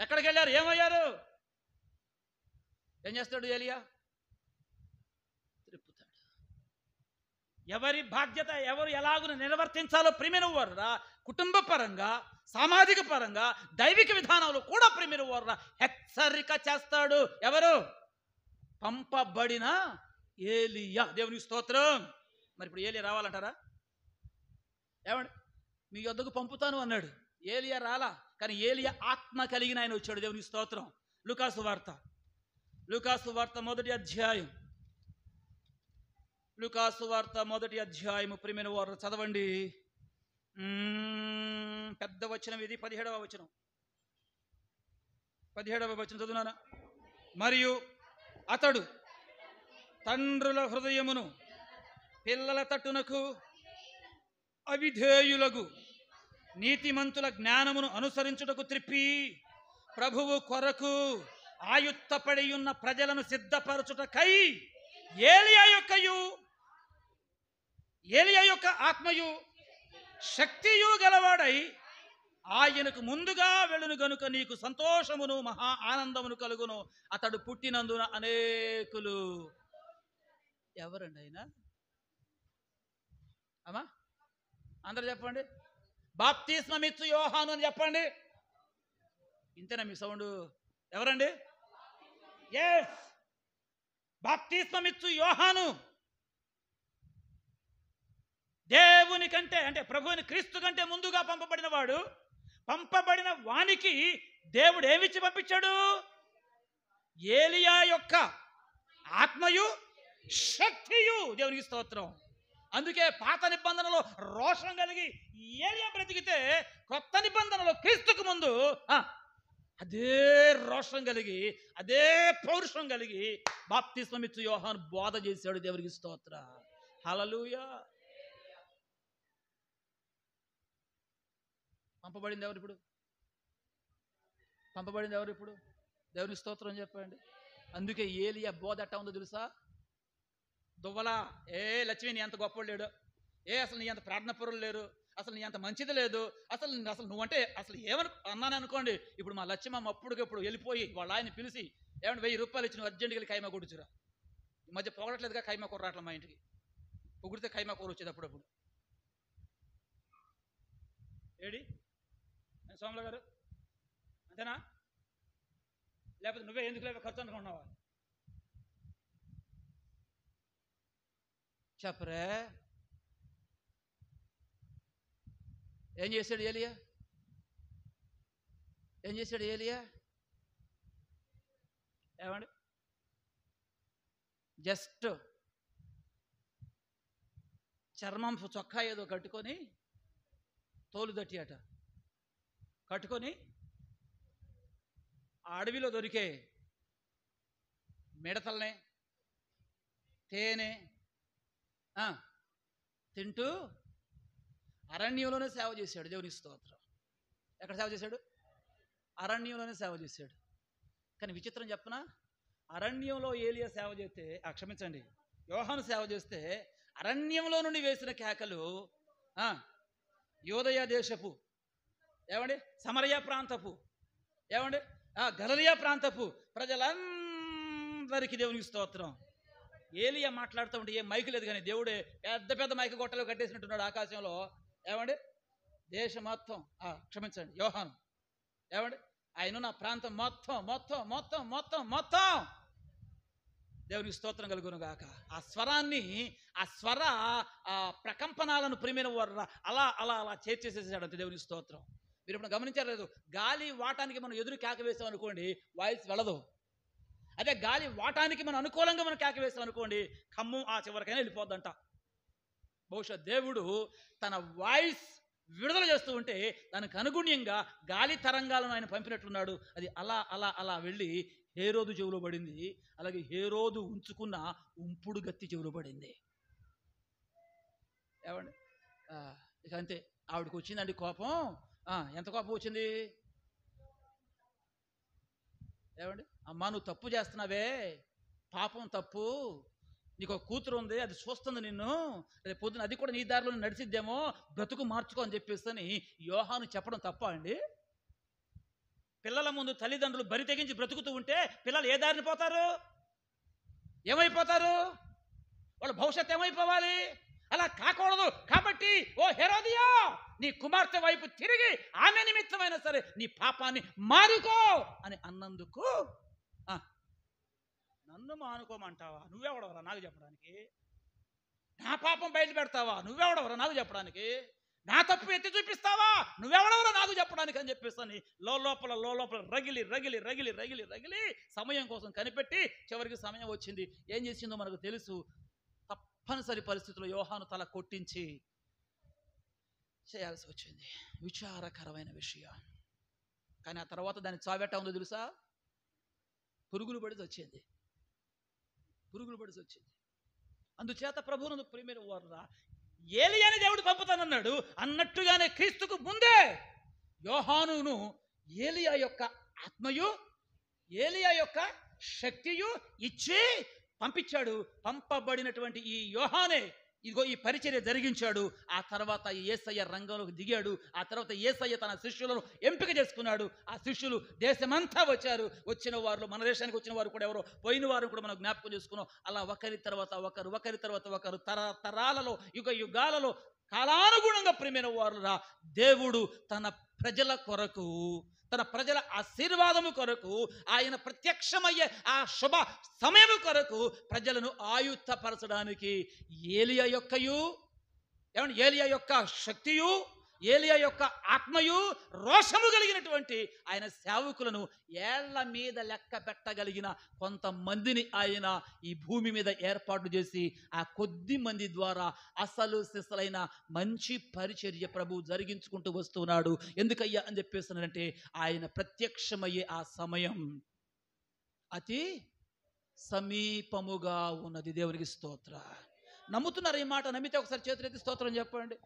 ఎక్కడికి వెళ్ళారు? ఏమయ్యారు? ఏం చేస్తాడు ఏలియా? త్రిప్పుతాడు. ఎవరి బాధ్యత ఎవరు ఎలాగున నిర్వర్తించాలో ప్రిమిన వర్రా కుటుంబ పరంగా, సామాజిక పరంగా, దైవిక విధానంలో కూడా ప్రిమిన వర్రా హెచ్చరిక చేస్తాడు. ఎవరు? పంపబడిన ఏలియా. దేవుని స్తోత్రం. మరి ఇప్పుడు ఏలియా రావాలంటారా? ఏమండి, మీ యొద్దకు పంపుతాను అన్నాడు. ఏలియా రాలా, కానీ ఏలియా ఆత్మ కలిగిన ఆయన వచ్చాడు. దేవుని స్తోత్రం. లూకాసు వార్త, లూకాసు వార్త 1వ అధ్యాయం, లూకాసు వార్త 1వ అధ్యాయము ప్రియమైన వారు చదవండి. పెద్ద వచనం ఇది, 17వ వచనం. 17వ వచనం చదువునానా? మరియు అతడు తండ్రుల హృదయమును పిల్లల తట్టునకు అవిధేయులకు నీతిమంతుల జ్ఞానమును అనుసరించుటకు త్రిప్పి ప్రభువు కొరకు ఆయుత్తపడి ఉన్న ప్రజలను సిద్ధపరచుటకై ఏలియా యొక్క ఆత్మయు శక్తియు గలవాడై ఆయనకు ముందుగా వెళ్ళును గనుక నీకు సంతోషమును మహా ఆనందమును కలుగును. అతడు పుట్టినందున అనేకులు. ఎవరండి ఆయన? అమ్మా అందరు చెప్పండి. బాప్తిస్మమిచ్చు యోహాను అని చెప్పండి. ఇంతేనా మీ సౌండ్? ఎవరండి? ఎస్, బాప్తిస్మమిచ్చు యోహాను. దేవుని కంటే అంటే ప్రభువుని క్రీస్తు కంటే ముందుగా పంపబడిన వాడు. పంపబడిన వానికి దేవుడు ఏమిచ్చి పంపించాడు? ఏలియా యొక్క ఆత్మయు శక్తియు. దేవునికి స్తోత్రం. అందుకే పాత నిబంధనలో రోషం కలిగి ఏలియా బ్రతికితే, కొత్త నిబంధనలో క్రీస్తుకు ముందు అదే రోషం కలిగి, అదే పౌరుషం కలిగి బాప్తిస్మమిచ్చు యోహాను బోధ చేశాడు. దేవునికి స్తోత్ర. హల్లెలూయా. పంపబడింది ఎవరు ఇప్పుడు? పంపబడింది ఎవరు ఇప్పుడు? దేవుని స్తోత్రం చెప్పండి. అందుకే ఏలియా బోధ ఎట్టా ఉందో తెలుసా? దువ్వలా. లక్ష్మి నీ అంత గొప్ప లేడు, అసలు నీ అంత ప్రార్థన పరులు లేరు, అసలు నీ అంత మంచిది లేదు, అసలు అసలు నువ్వంటే అసలు అన్నాను అనుకోండి, ఇప్పుడు మా లక్ష్మమ్మ అప్పుడుకప్పుడు వెళ్ళిపోయి వాళ్ళ ఆయన పిలిచి, ఏమంటే 1000 రూపాయలు ఇచ్చి నువ్వు అర్జెంట్గా వెళ్ళి కైమా కొడుచురా. ఈ మధ్య పొగడట్లేదుగా కైమా కూర రావట్లే మా ఇంటికి, పొగిడితే కైమా కూర వచ్చేది అప్పుడప్పుడు. ఏడి సోమల గారు అంతేనా, లేకపోతే నువ్వే ఎందుకు లేకపోతే ఖర్చు అనుకున్నావా? చెప్పరే, ఏం చేశాడు ఏలియా? ఏం చేశాడు ఏలియా? ఏమండి, జస్ట్ చర్మం చొక్కా ఏదో కట్టుకొని, తోలు దట్టి అట కట్టుకొని ఆ అడవిలో దొరికే మిడతల్నే తేనె తింటూ అరణ్యంలోనే సేవ చేశాడు. దేవుని స్తోత్రం. ఎక్కడ సేవ చేశాడు? అరణ్యంలోనే సేవ చేశాడు. కానీ విచిత్రం చెప్పనా, అరణ్యంలో ఏలియా సేవ చేస్తే, క్షమించండి, యోహాను సేవ చేస్తే అరణ్యంలో నుండి వేసిన కేకలు యోదయ దేశపు, ఏమండి, సమరయ ప్రాంతపు, ఏమండి, గలిలయ ప్రాంతపు ప్రజలందరికీ దేవునికి స్తోత్రం. ఏలియా మాట్లాడుతూ ఉంటే ఏం మైకు లేదు, కానీ దేవుడే పెద్ద పెద్ద మైకు గొట్టలు కట్టేసినట్టున్నాడు ఆకాశంలో. ఏమండి, దేశం మొత్తం, క్షమించండి, యోహాను, ఏమండి, ఆయన నా ప్రాంతం మొత్తం మొత్తం మొత్తం మొత్తం మొత్తం దేవునికి స్తోత్రం కలుగును గాక. ఆ స్వరాన్ని, ఆ స్వర ప్రకంపనాలను ప్రియమైన వారు అలా అలా అలా చేర్చేసేసాడు అంతే. దేవునికి స్తోత్రం. మీరు ఇప్పుడు గమనించలేదు, గాలి వాటానికి మనం ఎదురు కేక వేసాం అనుకోండి, వాయిస్ వెళ్ళదు. అదే గాలి వాటానికి మనం అనుకూలంగా మనం కేక వేసాం అనుకోండి, ఖమ్మం ఆ చివరికైనా వెళ్ళిపోద్దంట. బహుశా దేవుడు తన వాయిస్ విడుదల చేస్తూ ఉంటే దానికి అనుగుణ్యంగా గాలి తరంగాలను ఆయన పంపినట్లున్నాడు. అది అలా అలా అలా వెళ్ళి హేరోదు చెవులో పడింది. అలాగే హేరోదు ఉంచుకున్న ఉంపుడు గత్తి చెవులో పడింది. ఏమండి, ఇక అంతే. ఆవిడకి వచ్చిందండి కోపం. ఎంత కోపం వచ్చింది? ఏమండి, అమ్మా నువ్వు తప్పు చేస్తున్నావే, పాపం తప్పు, నీకు ఒక కూతురు ఉంది, అది చూస్తుంది నిన్ను, రేపు పొద్దున అది కూడా నీ దారిలో నడిచిద్దేమో, బ్రతుకు మార్చుకో అని చెప్పేసి యోహాను చెప్పడం తప్ప అండి? పిల్లల ముందు తల్లిదండ్రులు బరి తెగించి బ్రతుకుతూ ఉంటే పిల్లలు ఏ దారిని పోతారు? ఏమైపోతారు? వాళ్ళ భవిష్యత్తు ఏమైపోవాలి? అలా కాకూడదు. కాబట్టి ఓ హెరోదియా, నీ కుమార్తె వైపు తిరిగి ఆమె నిమిత్తమైనా సరే నీ పాపాన్ని మానుకో అని అన్నందుకు, నన్ను మానుకోమంటావా? నువ్వెవడవరా నాకు చెప్పడానికి? నా పాపం బయట పెడతావా? నువ్వెవడవరా నాకు చెప్పడానికి? నా తప్పు ఎత్తి చూపిస్తావా? నువ్వెవడవరా నాకు చెప్పడానికి అని చెప్పేసి లోపల రగిలి రగిలి రగిలి రగిలి రగిలి సమయం కోసం కనిపెట్టి చివరికి సమయం వచ్చింది. ఏం చేసిందో మనకు తెలుసు. తప్పనిసరి పరిస్థితుల్లో యోహాను తల కొట్టించి చేయాల్సి వచ్చింది. విచారకరమైన విషయం. కానీ ఆ తర్వాత దాని చావెట్ట ఉందో తెలుసా? పురుగులు పడి వచ్చింది. అందుచేత ప్రభువును ప్రియమైన వారురా, ఏలియాని దేవుడు పంపుతానన్నాడు అన్నట్టుగానే క్రీస్తుకు ముందే యోహానును ఏలియా యొక్క ఆత్మయు ఏలియా యొక్క శక్తియు ఇచ్చి పంపించాడు. పంపబడినటువంటి ఈ యోహానే ఇదిగో ఈ పరిచర్య జరిగించాడు. ఆ తర్వాత యేసయ్య రంగంలోకి దిగాడు. ఆ తర్వాత యేసయ్య తన శిష్యులను ఎంపిక చేసుకున్నాడు. ఆ శిష్యులు దేశమంతా వచ్చారు. వచ్చిన వారు, మన దేశానికి వచ్చిన వారు కూడా ఎవరో, పోయిన వారు కూడా మనం జ్ఞాపకం చేసుకున్నాం. అలా ఒకరి తర్వాత ఒకరు తరాలలో యుగాలలో కాలానుగుణంగా ప్రియమైన వారురా, దేవుడు తన ప్రజల కొరకు, తన ప్రజల ఆశీర్వాదము కొరకు, ఆయన ప్రత్యక్షమయ్యే ఆ శుభ సమయము కొరకు ప్రజలను ఆయుత్తపరచడానికి ఏలియా యొక్క శక్తియు, ఏలియా యొక్క ఆత్మయు, రోషము కలిగినటువంటి ఆయన సేవకులను ఏళ్ల మీద లెక్క పెట్టగలిగిన కొంతమందిని ఆయన ఈ భూమి మీద ఏర్పాటు చేసి ఆ కొద్ది మంది ద్వారా అసలు సిసలైన మంచి పరిచర్య ప్రభు జరిగించుకుంటూ వస్తున్నాడు. ఎందుకయ్యా అని చెప్పేస్తున్నాడంటే ఆయన ప్రత్యక్షమయ్యే ఆ సమయం అతి సమీపముగా ఉన్నది. దేవునికి స్తోత్ర. నమ్ముతున్నారు ఈ మాట? నమ్మితే ఒకసారి చేతులెత్తి స్తోత్రం చెప్పండి.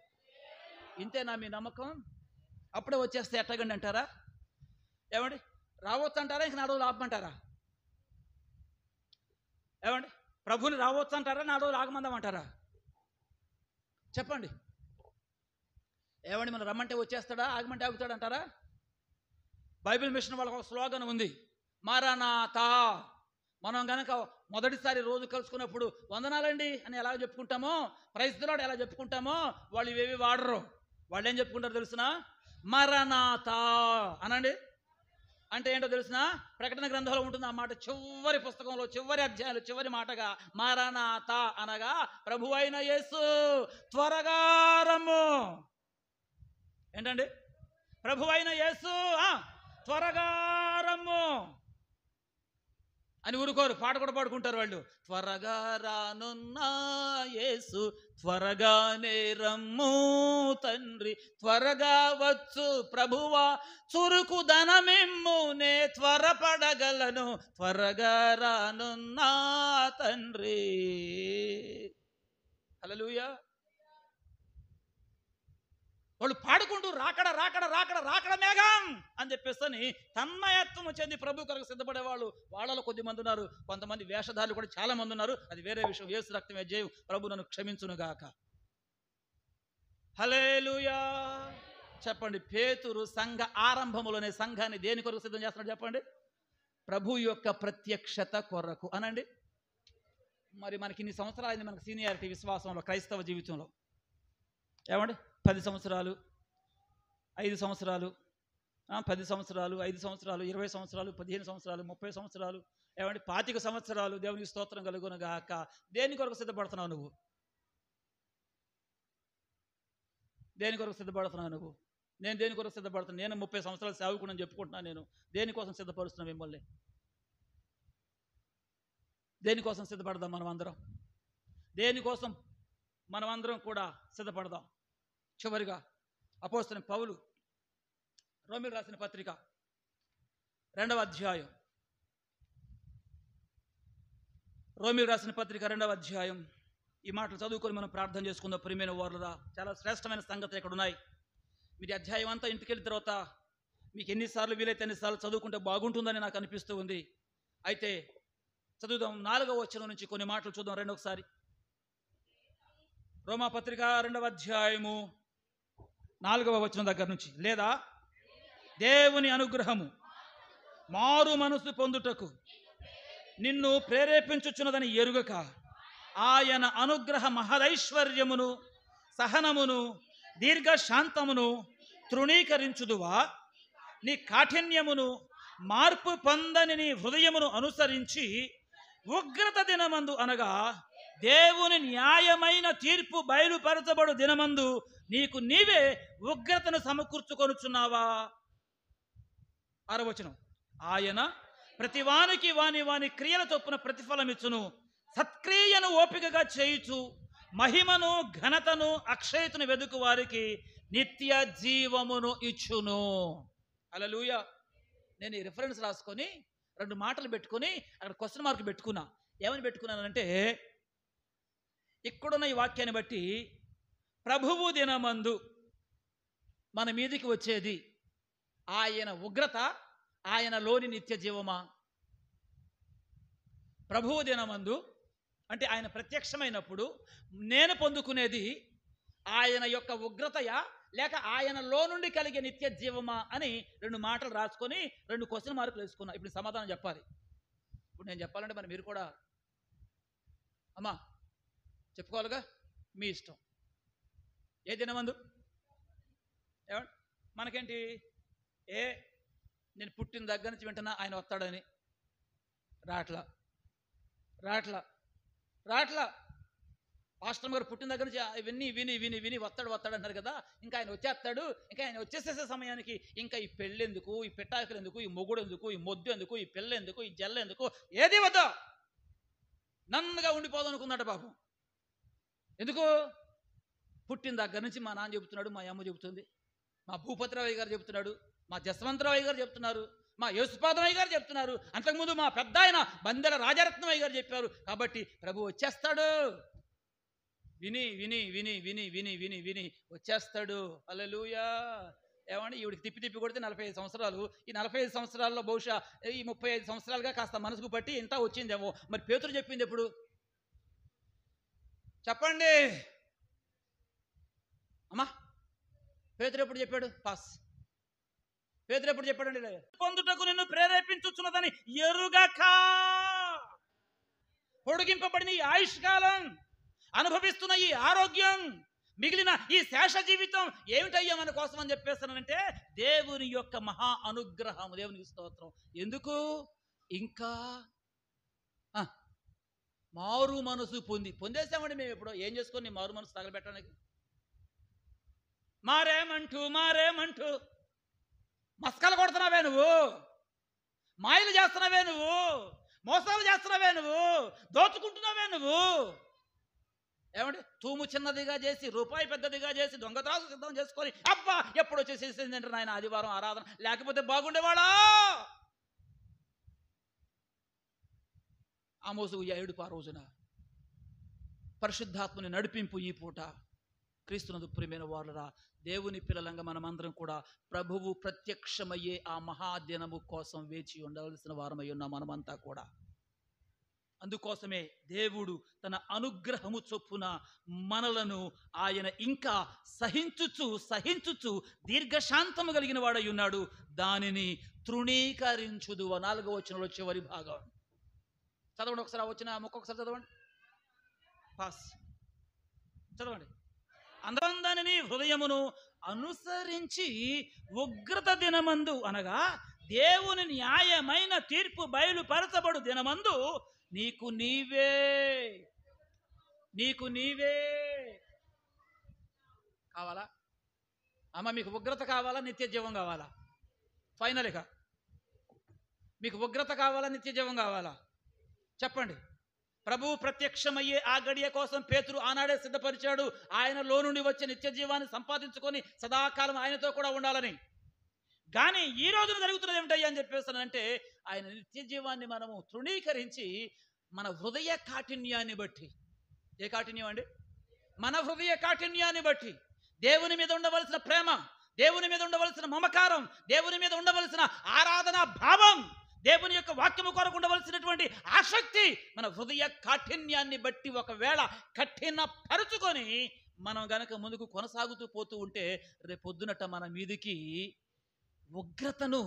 ఇంతేనా మీ నమ్మకం? అప్పుడే వచ్చేస్తే ఎట్టగండి అంటారా? ఏమండి, రావచ్చు అంటారా? ఇంక 4 రోజులు ఆపమంటారా? ఏమండి, ప్రభుని రావచ్చు అంటారా? 4 రోజులు ఆగమందామంటారా? చెప్పండి. ఏమండి మనం రమ్మంటే వచ్చేస్తాడా, ఆగమంటే ఆగుతాడు అంటారా? బైబిల్ మిషన్ వాళ్ళకి ఒక స్లోగన్ ఉంది, మారానాతా. మనం గనక మొదటిసారి రోజు కలుసుకున్నప్పుడు వందనాలండి అని ఎలా చెప్పుకుంటామో, ప్రైజ్ ది లార్డ్ ఎలా చెప్పుకుంటామో, వాళ్ళు ఇవేవి వాడరు. వాళ్ళు ఏం చెప్పుకుంటారు తెలుసునా? మరణాతా అనండి. అంటే ఏంటో తెలుసునా? ప్రకటన గ్రంథంలో ఉంటుంది ఆ మాట, చివరి పుస్తకంలో చివరి అధ్యాయంలో చివరి మాటగా మరణాతా అనగా ప్రభువైన యేసు త్వరగా రమ్ము. ఏంటండి? ప్రభువైన యేసు త్వరగా రమ్ము అని ఊరుకోరు, పాట కూడా పాడుకుంటారు వాళ్ళు. త్వరగా రానున్న యేసు త్వరగానే రమ్ము తండ్రి, త్వరగా వచ్చు ప్రభువా చురుకు ధనమిమ్ము, నే త్వరపడగలను త్వరగా రానున్న తండ్రి. హల్లెలూయా. వాళ్ళు పాడుకుంటూ రాకడ రాకడ రాకడ రాకడ మేఘం అని చెప్పేసి తన్మయత్వం చెంది ప్రభు కొరకు సిద్ధపడేవాళ్ళు వాళ్ళలో కొద్ది మంది ఉన్నారు. కొంతమంది వేషధారులు కూడా చాలా మంది ఉన్నారు, అది వేరే విషయం. యేసు రక్తమే జయం. ప్రభు నన్ను క్షమించునుగాక. హల్లెలూయా. చెప్పండి, పేతురు సంఘ ఆరంభములోనే సంఘాన్ని దేని కొరకు సిద్ధం చేస్తున్నాడు చెప్పండి? ప్రభు యొక్క ప్రత్యక్షత కొరకు అనండి. మరి మనకి ఇన్ని సంవత్సరాలు అయింది మనకు సీనియారిటీ విశ్వాసంలో, క్రైస్తవ జీవితంలో. ఏమండి, 10 సంవత్సరాలు, 5 సంవత్సరాలు, 10 సంవత్సరాలు, 5 సంవత్సరాలు, 20 సంవత్సరాలు, 15 సంవత్సరాలు, 30 సంవత్సరాలు, ఏమండి 25 సంవత్సరాలు. దేవునికి స్తోత్రం కలుగునుగాక. దేని కొరకు సిద్ధపడుతున్నావు నువ్వు? దేని కొరకు సిద్ధపడుతున్నావు నువ్వు? నేను దేని కొరకు సిద్ధపడుతున్నాను? నేను 30 సంవత్సరాలు సేవకుడని చెప్పుకుంటున్నాను. నేను దేనికోసం సిద్ధపరుస్తున్నా మిమ్మల్ని? దేనికోసం సిద్ధపడదాం మనం అందరం? దేనికోసం మనమందరం కూడా సిద్ధపడదాం? చివరిగా అపోస్తలుడైన పౌలు రోమీయులకు రాసిన పత్రిక 2వ అధ్యాయం, రోమీయులకు రాసిన పత్రిక 2వ అధ్యాయం, ఈ మాటలు చదువుకొని మనం ప్రార్థన చేసుకుందాం. ప్రియమైన వారులారా, చాలా శ్రేష్టమైన సంగతులు ఇక్కడ ఉన్నాయి. మీరు అధ్యాయం అంతా ఇంటికి వెళ్ళిన తర్వాత మీకు ఎన్నిసార్లు వీలైతే అన్నిసార్లు చదువుకుంటే బాగుంటుందని నాకు అనిపిస్తూ ఉంది. అయితే చదువుదాం. 4వ వచనం నుంచి కొన్ని మాటలు చూద్దాం రెండొకసారి. రోమా పత్రిక 2వ అధ్యాయము 4వ వచనం దగ్గర నుంచి. లేదా దేవుని అనుగ్రహము మారు మనసు పొందుటకు నిన్ను ప్రేరేపించుచున్నదని ఎరుగక, ఆయన అనుగ్రహ మహదైశ్వర్యమును సహనమును దీర్ఘశాంతమును తృణీకరించుదువా? నీ కాఠిన్యమును మార్పు పొందని నీ హృదయమును అనుసరించి ఉగ్రత దినమందు అనగా దేవుని న్యాయమైన తీర్పు బయలుపరచబడు దినమందు నీకు నీవే ఉగ్రతను సమకూర్చుకొనుచున్నావా? 6వ వచనం. ఆయన ప్రతివానికి వాని వాని క్రియల చొప్పున ప్రతిఫలమిచ్చును, సత్క్రియను ఓపికగా చేయుచు మహిమను ఘనతను అక్షయతను వెదుకు వారికి నిత్య జీవమును ఇచ్చును. హల్లెలూయా. నేను ఈ రిఫరెన్స్ రాసుకొని 2 మాటలు పెట్టుకొని అక్కడ క్వశ్చన్ మార్క్ పెట్టుకున్నా. ఏమని పెట్టుకున్నానంటే, ఇక్కడున్న ఈ వాక్యాన్ని బట్టి ప్రభువు దినమందు మన మీదికి వచ్చేది ఆయన ఉగ్రత, ఆయనలోని నిత్య జీవమా? ప్రభువు దినమందు అంటే ఆయన ప్రత్యక్షమైనప్పుడు నేను పొందుకునేది ఆయన యొక్క ఉగ్రతయా, లేక ఆయనలో నుండి కలిగే నిత్య జీవమా అని 2 మాటలు రాసుకొని 2 క్వశ్చన్ మార్కులు వేసుకున్నా. ఇప్పుడు సమాధానం చెప్పాలి. ఇప్పుడు నేను చెప్పాలంటే మరి మీరు కూడా అమ్మా చెప్పుకోవాలిగా, మీ ఇష్టం. ఏ దినమందు? ఏమండి, మనకేంటి, నేను పుట్టిన దగ్గర నుంచి వింటున్నా ఆయన వస్తాడని. రాట్లా రాట్లా రాట్లా పాస్టర్ గారు పుట్టిన దగ్గర నుంచి ఇవన్నీ విని విని విని వస్తాడు అన్నారు కదా. ఇంకా ఆయన వచ్చేస్తాడు, ఇంకా ఆయన వచ్చేసేసే సమయానికి ఇంకా ఈ పెళ్ళెందుకు, ఈ పెట్టాకులు ఎందుకు, ఈ మొగుడు ఎందుకు, ఈ మొద్దు ఎందుకు, ఈ పిల్ల ఎందుకు, ఈ జల్ల ఎందుకు, ఏది వద్దా నన్నగా ఉండిపోదాం అనుకున్నాడు పాపం. ఎందుకు? పుట్టిన దగ్గర నుంచి మా నాన్న చెబుతున్నాడు, మా అమ్మ చెబుతుంది, మా భూపతిరావయ్య గారు చెబుతున్నాడు, మా జస్వంతరావయ్య గారు చెప్తున్నారు, మా యేసుపాదమయ్య గారు చెప్తున్నారు, అంతకుముందు మా పెద్ద ఆయన బందెల రాజరత్నమయ్య గారు చెప్పారు. కాబట్టి ప్రభు వచ్చేస్తాడు. విని విని విని విని విని విని విని వచ్చేస్తాడు. హల్లెలూయా. ఏమండి, ఈవిడికి తిప్పి తిప్పి కొడితే 45 సంవత్సరాలు. ఈ 45 సంవత్సరాల్లో బహుశా ఈ 35 సంవత్సరాలుగా కాస్త మనసుకు పట్టి ఇంటా వచ్చిందేమో. మరి పేతురు చెప్పింది ఎప్పుడు చెప్పండి అమ్మా? పేతురు ఎప్పుడు చెప్పాడు? పాస్. పేతురు ఎప్పుడు చెప్పాడండి? పొందుటకు నిన్ను ప్రేరేపించుచున్నదని ఎరుగక, పొడిగింపబడిన ఈ ఆయుష్కాలం, అనుభవిస్తున్న ఈ ఆరోగ్యం, మిగిలిన ఈ శేష జీవితం ఏమిటయ్యా మన కోసం అని చెప్పేస్తానంటే దేవుని యొక్క మహా అనుగ్రహం. దేవునికి స్తోత్రం. ఎందుకు? ఇంకా మారు మనసు పొందేసామండి మేము. ఎప్పుడో ఏం చేసుకొని మారు మనసు తగలబెట్టడానికి? మారేమంటూ మస్కలు కొడుతున్నావే నువ్వు, మాయలు చేస్తున్నావే నువ్వు, మోసాలు చేస్తున్నావే నువ్వు, దోచుకుంటున్నావే నువ్వు. ఏమంటే తూము చిన్నదిగా చేసి రూపాయి పెద్దదిగా చేసి దొంగతనాలు సిద్ధం చేసుకొని అబ్బా ఎప్పుడు వచ్చేసేసింది అంటే నాయన ఆదివారం ఆరాధన లేకపోతే బాగుండేవాడా? ఆమోసు ఏడుపు ఆ రోజున పరిశుద్ధాత్మని నడిపింపు ఈ పూట. క్రీస్తునందు ప్రియమైన వారులరా, దేవుని పిల్లలంగా మనమందరం కూడా ప్రభువు ప్రత్యక్షమయ్యే ఆ మహాదినము కోసం వేచి ఉండవలసిన వారమై ఉన్నాం మనమంతా కూడా. అందుకోసమే దేవుడు తన అనుగ్రహము చొప్పున మనలను ఆయన ఇంకా సహించుచు దీర్ఘశాంతము కలిగిన వాడై ఉన్నాడు. దానిని తృణీకరించుదు. 4వ వచనంలో చివరి భాగం చదవండి ఒకసారి. వచ్చిన ఒక్కొక్కసారి చదవండి. పాస్. చదవండి. అందరిని హృదయమును అనుసరించి ఉగ్రత దినమందు, అనగా దేవుని న్యాయమైన తీర్పు బయలుపరచబడు దినమందు నీకు నీవే కావాలా? అమ్మ మీకు ఉగ్రత కావాలా? నిత్య జీవం కావాలా? ఫైనల్గా మీకు ఉగ్రత కావాలా? నిత్య జీవం కావాలా? చెప్పండి. ప్రభువు ప్రత్యక్షమయ్యే ఆ గడియ కోసం పేతురు ఆనాడే సిద్ధపరిచాడు. ఆయనలో నుండి వచ్చే నిత్య జీవాన్ని సంపాదించుకొని సదాకాలం ఆయనతో కూడా ఉండాలని. కానీ ఈ రోజున జరుగుతున్నది ఏమిటయ్యా అని చెప్పేస్తానంటే ఆయన నిత్య జీవాన్ని మనము తృణీకరించి మన హృదయ కాఠిన్యాన్ని బట్టి. ఏ కాఠిన్యం అండి? మన హృదయ కాఠిన్యాన్ని బట్టి దేవుని మీద ఉండవలసిన ప్రేమ, దేవుని మీద ఉండవలసిన మమకారం, దేవుని మీద ఉండవలసిన ఆరాధనా భావం, దేవుని యొక్క వాక్యము కొరకు ఉండవలసినటువంటి ఆసక్తి మన హృదయ కాఠిన్యాన్ని బట్టి ఒకవేళ కఠినపరుచుకొని మనం గనక ముందుకు కొనసాగుతూ పోతూ ఉంటే రేపొద్దునట మన మీదికి ఉగ్రతను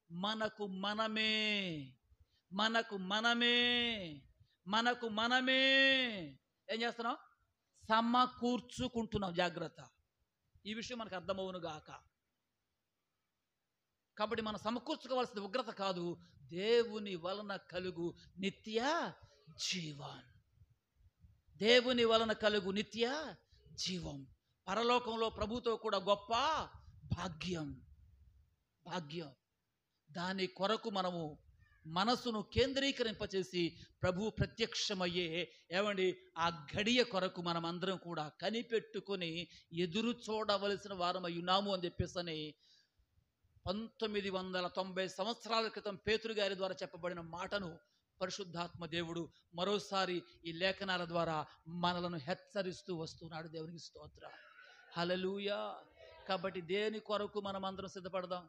మనకు మనమే ఏం చేస్తున్నాం? సమకూర్చుకుంటున్నాం. జాగ్రత్త, ఈ విషయం మనకు అర్థమవును గాక. కాబట్టి మనం సమకూర్చుకోవాల్సిన ఉగ్రత కాదు, దేవుని వలన కలుగు నిత్య జీవం. దేవుని వలన కలుగు నిత్య జీవం పరలోకంలో ప్రభుతో కూడా గొప్ప భాగ్యం. దాని కొరకు మనము మనసును కేంద్రీకరింపచేసి ప్రభు ప్రత్యక్షమయ్యే ఆ గడియ కొరకు మనం అందరం కూడా కనిపెట్టుకొని ఎదురు చూడవలసిన వారమై ఉన్నాము అని చెప్పేసి 1990 సంవత్సరాల క్రితం పేతురు గారి ద్వారా చెప్పబడిన మాటను పరిశుద్ధాత్మ దేవుడు మరోసారి ఈ లేఖనాల ద్వారా మనలను హెచ్చరిస్తూ వస్తున్నాడు. దేవునికి స్తోత్రం. హల్లెలూయా. కాబట్టి దేని కొరకు మనం అందరం సిద్ధపడదాం?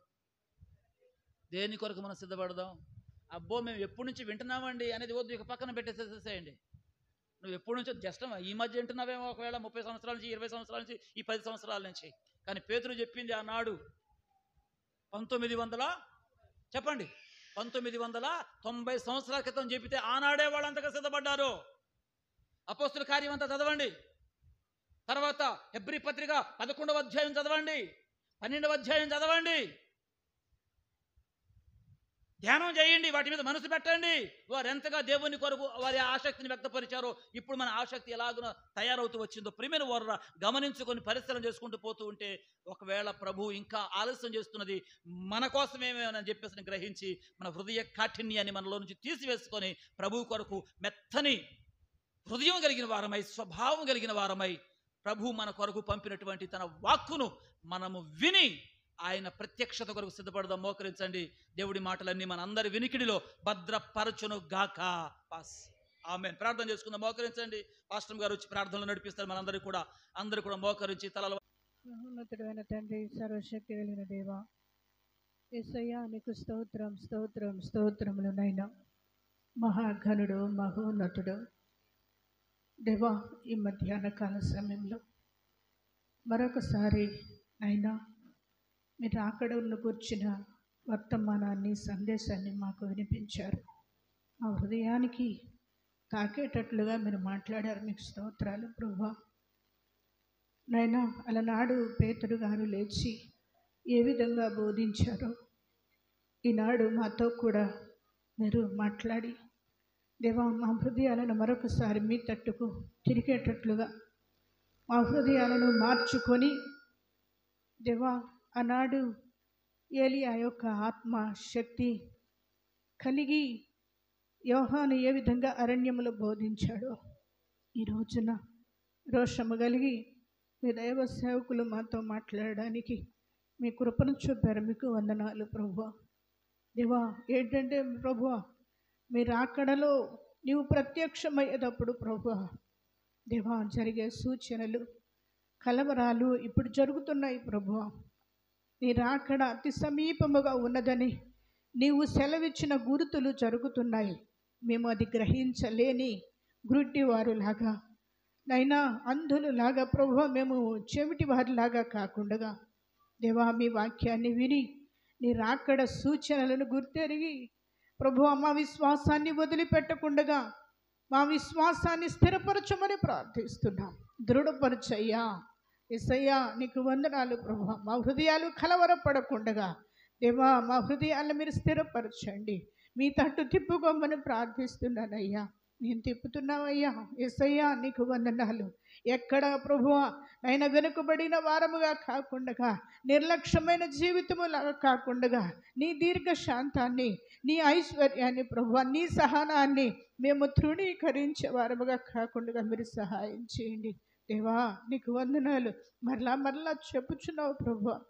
అబ్బో మేము ఎప్పటి నుంచి వింటున్నామండి అనేది వద్దు, ఇక పక్కన పెట్టేసేసేయండి. నువ్వు ఎప్పటి నుంచో జస్ట్ ఈ మధ్య వింటున్నావేమో, ఒకవేళ 30 సంవత్సరాల నుంచి, 20 సంవత్సరాల నుంచి, ఈ 10 సంవత్సరాల నుంచి. కానీ పేతురు చెప్పింది ఆనాడు 1990 సంవత్సరాల క్రితం చెబితే ఆనాడే వాళ్ళంతగా సిద్ధపడ్డారు. అపోస్తుల కార్యం అంతా చదవండి. తర్వాత హెబ్రీ పత్రిక 11వ అధ్యాయం చదవండి, 12వ అధ్యాయం చదవండి, ధ్యానం చేయండి, వాటి మీద మనసు పెట్టండి. వారు ఎంతగా దేవుని కొరకు వారి ఆసక్తిని వ్యక్తపరిచారో ఇప్పుడు మన ఆసక్తి ఎలాగున తయారవుతూ వచ్చిందో ప్రియమైన వారు గమనించుకొని పరిశీలన చేసుకుంటూ పోతూ ఉంటే ఒకవేళ ప్రభు ఇంకా ఆలస్యం చేస్తున్నది మన కోసమేమని చెప్పేసి గ్రహించి మన హృదయ కాఠిన్యాన్ని మనలో నుంచి తీసివేసుకొని ప్రభు కొరకు మెత్తని హృదయం కలిగిన వారమై, స్వభావం కలిగిన వారమై ప్రభు మన కొరకు పంపినటువంటి తన వాక్కును మనము విని ఆయన ప్రత్యక్షత కొరకు సిద్ధపడదాం. మోకరించండి. దేవుడి మాటలన్నీ మన అందరి వినికిడిలో భద్రపరచును గాక. పాస్. ఆమేన్. ప్రార్థన చేసుకుందాం. మోకరించండి. పాస్టర్ గారు వచ్చి ప్రార్థనలు నడిపిస్తారు. మనందరూ కూడా మోకరించి తలలు. మహోన్నతుడైన తండ్రి, సర్వశక్తి కలిగిన దేవా, యేసయ్యా నీకు స్తోత్రములు నైనా. మహాఘనుడు, మహోన్నతుడు దేవా, ఈ మధ్యాహ్న కాల సమయంలో మరొకసారి అయినా మీరు అక్కడను కూర్చిన వర్తమానాన్ని సందేశాన్ని మాకు వినిపించారు. మా హృదయానికి తాకేటట్లుగా మీరు మాట్లాడారు. మీకు స్తోత్రాలు ప్రభువా. నైనా అలనాడు పేతురు గారు లేచి ఏ విధంగా బోధించారో ఈనాడు మాతో కూడా మీరు మాట్లాడి దేవా మా హృదయాలను మరొకసారి మీ తట్టుకు తిరిగేటట్లుగా మా హృదయాలను మార్చుకొని దేవా ఆనాడు ఏలియా యొక్క ఆత్మ శక్తి కలిగి యోహాను ఏ విధంగా అరణ్యములో బోధించాడో ఈ రోజున రోషము కలిగి మీ దైవ సేవకులు మాతో మాట్లాడడానికి మీ కృపను చూపారు. మీకు వందనాలు ప్రభువా. దేవా ఏంటంటే ప్రభువా మీరు అక్కడలో నీవు ప్రత్యక్షమయ్యేటప్పుడు ప్రభువా దేవా జరిగే సూచనలు కలవరాలు ఇప్పుడు జరుగుతున్నాయి ప్రభువా. నీ రాకడ అతి సమీపముగా ఉన్నదని నీవు సెలవిచ్చిన గుర్తులు జరుగుతున్నాయి. మేము అది గ్రహించలేని గుడ్డి వారులాగా నైనా అంధులులాగా ప్రభువా మేము చెవిటి వారిలాగా కాకుండా దేవా మీ వాక్యాన్ని విని నీ రాకడ సూచనలను గుర్తెరిగి ప్రభువా మా విశ్వాసాన్ని వదిలిపెట్టకుండా మా విశ్వాసాన్ని స్థిరపరచమని ప్రార్థిస్తున్నాం. దృఢపరచయ్యా యేసయ్యా నీకు వందనాలు ప్రభువా. మా హృదయాలు కలవరపడకుండా దేవా మా హృదయాలను మీరు స్థిరపరచండి. మీ తట్టు తిప్పుకోమని ప్రార్థిస్తున్నానయ్యా. నేను తిప్పుతున్నావయ్యా యేసయ్యా నీకు వందనాలు. ఎక్కడ ప్రభువా నైనా వెనుకబడిన వారముగా కాకుండా నిర్లక్ష్యమైన జీవితములాగా కాకుండా నీ దీర్ఘ శాంతాన్ని నీ ఐశ్వర్యాన్ని ప్రభువా నీ సహనాన్ని మేము తృణీకరించే వారముగా కాకుండా మీరు సహాయం చేయండి దేవా. నీకు వందనాలు. మరలా చెప్పుచున్నావు ప్రభువా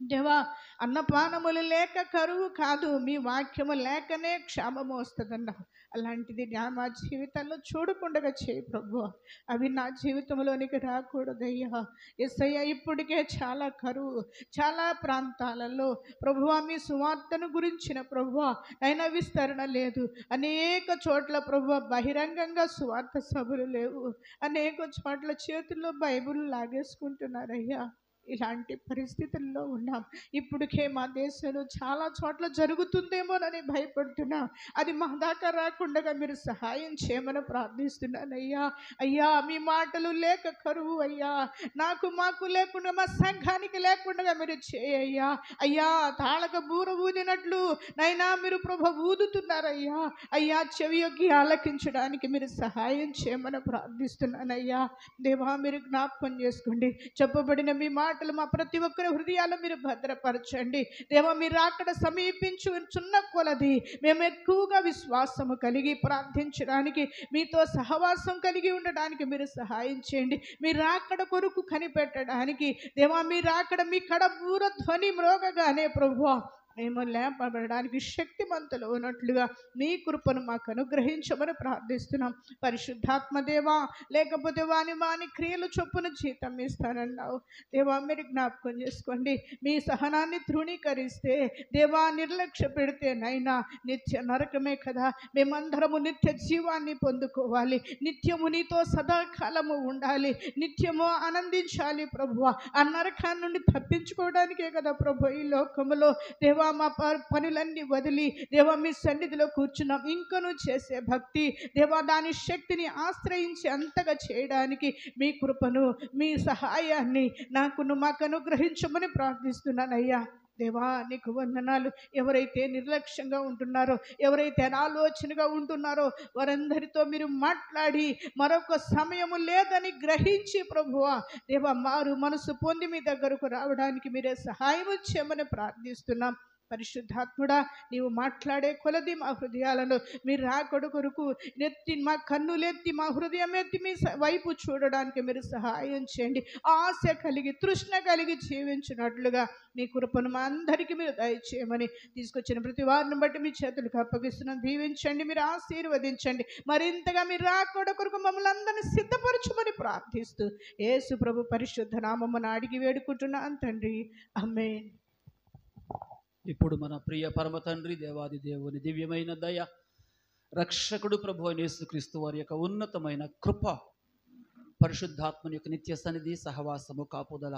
దేవా అన్నపానములు లేక కరువు కాదు, మీ వాక్యము లేకనే క్షామము వస్తుందన్నావు. అలాంటిది మా జీవితాల్లో చూడకుండా చేయి ప్రభువా. అవి నా జీవితంలోనికి రాకూడదయ్యా యేసయ్యా. ఇప్పటికే చాలా కరువు చాలా ప్రాంతాలలో ప్రభువా మీ సువార్తను గురించిన ప్రభువా అయినా విస్తరణ లేదు. అనేక చోట్ల ప్రభువా బహిరంగంగా సువార్త సభలు లేవు. అనేక చోట్ల చేతుల్లో బైబిల్ లాగేసుకుంటున్నారయ్యా. ఇలాంటి పరిస్థితుల్లో ఉన్నాం. ఇప్పటికే మా దేశంలో చాలా చోట్ల జరుగుతుందేమోనని భయపడుతున్నాం. అది మా దాకా రాకుండా మీరు సహాయం చేయమని ప్రార్థిస్తున్నానయ్యా. అయ్యా మీ మాటలు లేక కరువు అయ్యా మాకు లేకుండా మా సంఘానికి లేకుండా మీరు చేయయ్యా. అయ్యా తాళక బూర ఊదినట్లు నైనా మీరు ప్రభు ఊదుతున్నారయ్యా. అయ్యా చెవియొగ్గి ఆలకించడానికి మీరు సహాయం చేయమని ప్రార్థిస్తున్నానయ్యా. దేవా మీరు జ్ఞాపకం చేసుకోండి. చెప్పబడిన మీ మాటలు మా ప్రతి ఒక్కరి హృదయాలు మీరు భద్రపరచండి దేవా. మీరు అక్కడ సమీపించుచున్న కొలది మేము ఎక్కువగా విశ్వాసము కలిగి ప్రార్థించడానికి మీతో సహవాసం కలిగి ఉండడానికి మీరు సహాయం చేయండి. మీరు అక్కడ కొరకు కనిపెట్టడానికి దేవా మీరు అక్కడ మీ కడబూర ధ్వని మ్రోగగానే ప్రభువా మేము లేపబడడానికి శక్తిమంతులు ఉన్నట్లుగా మీ కృపను మాకు అనుగ్రహించమని ప్రార్థిస్తున్నాం. పరిశుద్ధాత్మ దేవా లేకపోతే వాని క్రియలు చొప్పున జీతం ఇస్తానన్నావు దేవా. మీరు జ్ఞాపకం చేసుకోండి. మీ సహనాన్ని తృణీకరిస్తే దేవా నిర్లక్ష్య పెడితే నైనా నిత్య నరకమే కదా. మేమందరము నిత్య జీవాన్ని పొందుకోవాలి. నిత్యము నీతో సదాకాలము ఉండాలి. నిత్యము ఆనందించాలి ప్రభువా. ఆ నరకాన్ని నుండి తప్పించుకోవడానికే కదా ప్రభు ఈ లోకములో దేవా మా పనులన్నీ వదిలి దేవా మీ సన్నిధిలో కూర్చున్నాం. ఇంకను చేసే భక్తి దేవా దాని శక్తిని ఆశ్రయించి అంతగా చేయడానికి మీ కృపను మీ సహాయాన్ని మాకు అనుగ్రహించమని ప్రార్థిస్తున్నానయ్యా. దేవా నీకు వందనాలు. ఎవరైతే నిర్లక్ష్యంగా ఉంటున్నారో ఎవరైతే అనాలోచనగా ఉంటున్నారో వారందరితో మీరు మాట్లాడి మరొక సమయము లేదని గ్రహించి ప్రభువా దేవా మారు మనసు పొంది మీ దగ్గరకు రావడానికి మీరే సహాయం చేయమని ప్రార్థిస్తున్నాం. పరిశుద్ధాత్ముడా నీవు మాట్లాడే కొలది మా హృదయాలను మీరు రాకడ కొరకు నెత్తి మా కన్నులెత్తి మా హృదయం ఎత్తి మీ వైపు చూడడానికి మీరు సహాయం చేయండి. ఆశ కలిగి తృష్ణ కలిగి జీవించినట్లుగా మీ కృపను మా అందరికీ మీరు దయచేయమని తీసుకొచ్చిన ప్రతి వారిని బట్టి మీ చేతులకు అప్పగిస్తున్నాం. దీవించండి, మీరు ఆశీర్వదించండి. మరింతగా మీరు రాకడ కొరకు మమ్మల్ని అందరినీ సిద్ధపరచమని ప్రార్థిస్తూ యేసు ప్రభు పరిశుద్ధ నామమున అడిగి వేడుకుంటున్నాను తండ్రి. ఆమేన్. ఇప్పుడు మన ప్రియ పరమ తండ్రి దేవాది దేవుని దివ్యమైన దయ రక్షకుడు ప్రభు అయిన యేసుక్రీస్తు వారి యొక్క ఉన్నతమైన కృప పరిశుద్ధాత్మని యొక్క నిత్య సన్నిధి సహవాసము కాపుదల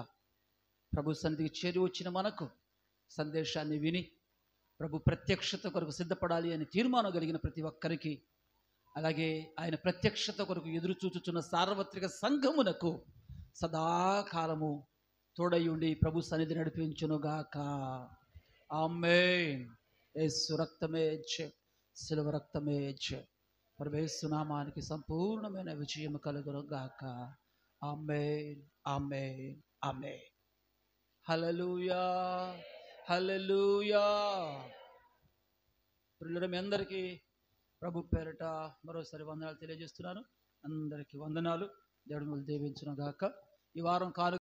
ప్రభు సన్నిధికి చేరి వచ్చిన మనకు సందేశాన్ని విని ప్రభు ప్రత్యక్షత కొరకు సిద్ధపడాలి అని తీర్మానం కలిగిన ప్రతి ఒక్కరికి, అలాగే ఆయన ప్రత్యక్షత కొరకు ఎదురు చూచుచున్న సార్వత్రిక సంఘమునకు సదాకాలము తోడై ఉండి ప్రభు సన్నిధి నడిపించునుగాక. ఆమేన్. యేసు రక్తమే జయం, శిలువ రక్తమే జయం. యేసు నామానికి సంపూర్ణమైన విజయం కలుగునుగాక. ఆమేన్, ఆమేన్, ఆమేన్. హల్లెలూయా, హల్లెలూయా. ప్రియులారా, మీ అందరికీ ప్రభు పేరట మరోసారి వందనాలు తెలియజేస్తున్నాను. అందరికీ వందనాలు. దేవుడు మిమ్మల్ని దీవించునుగాక. ఈ వారం కాను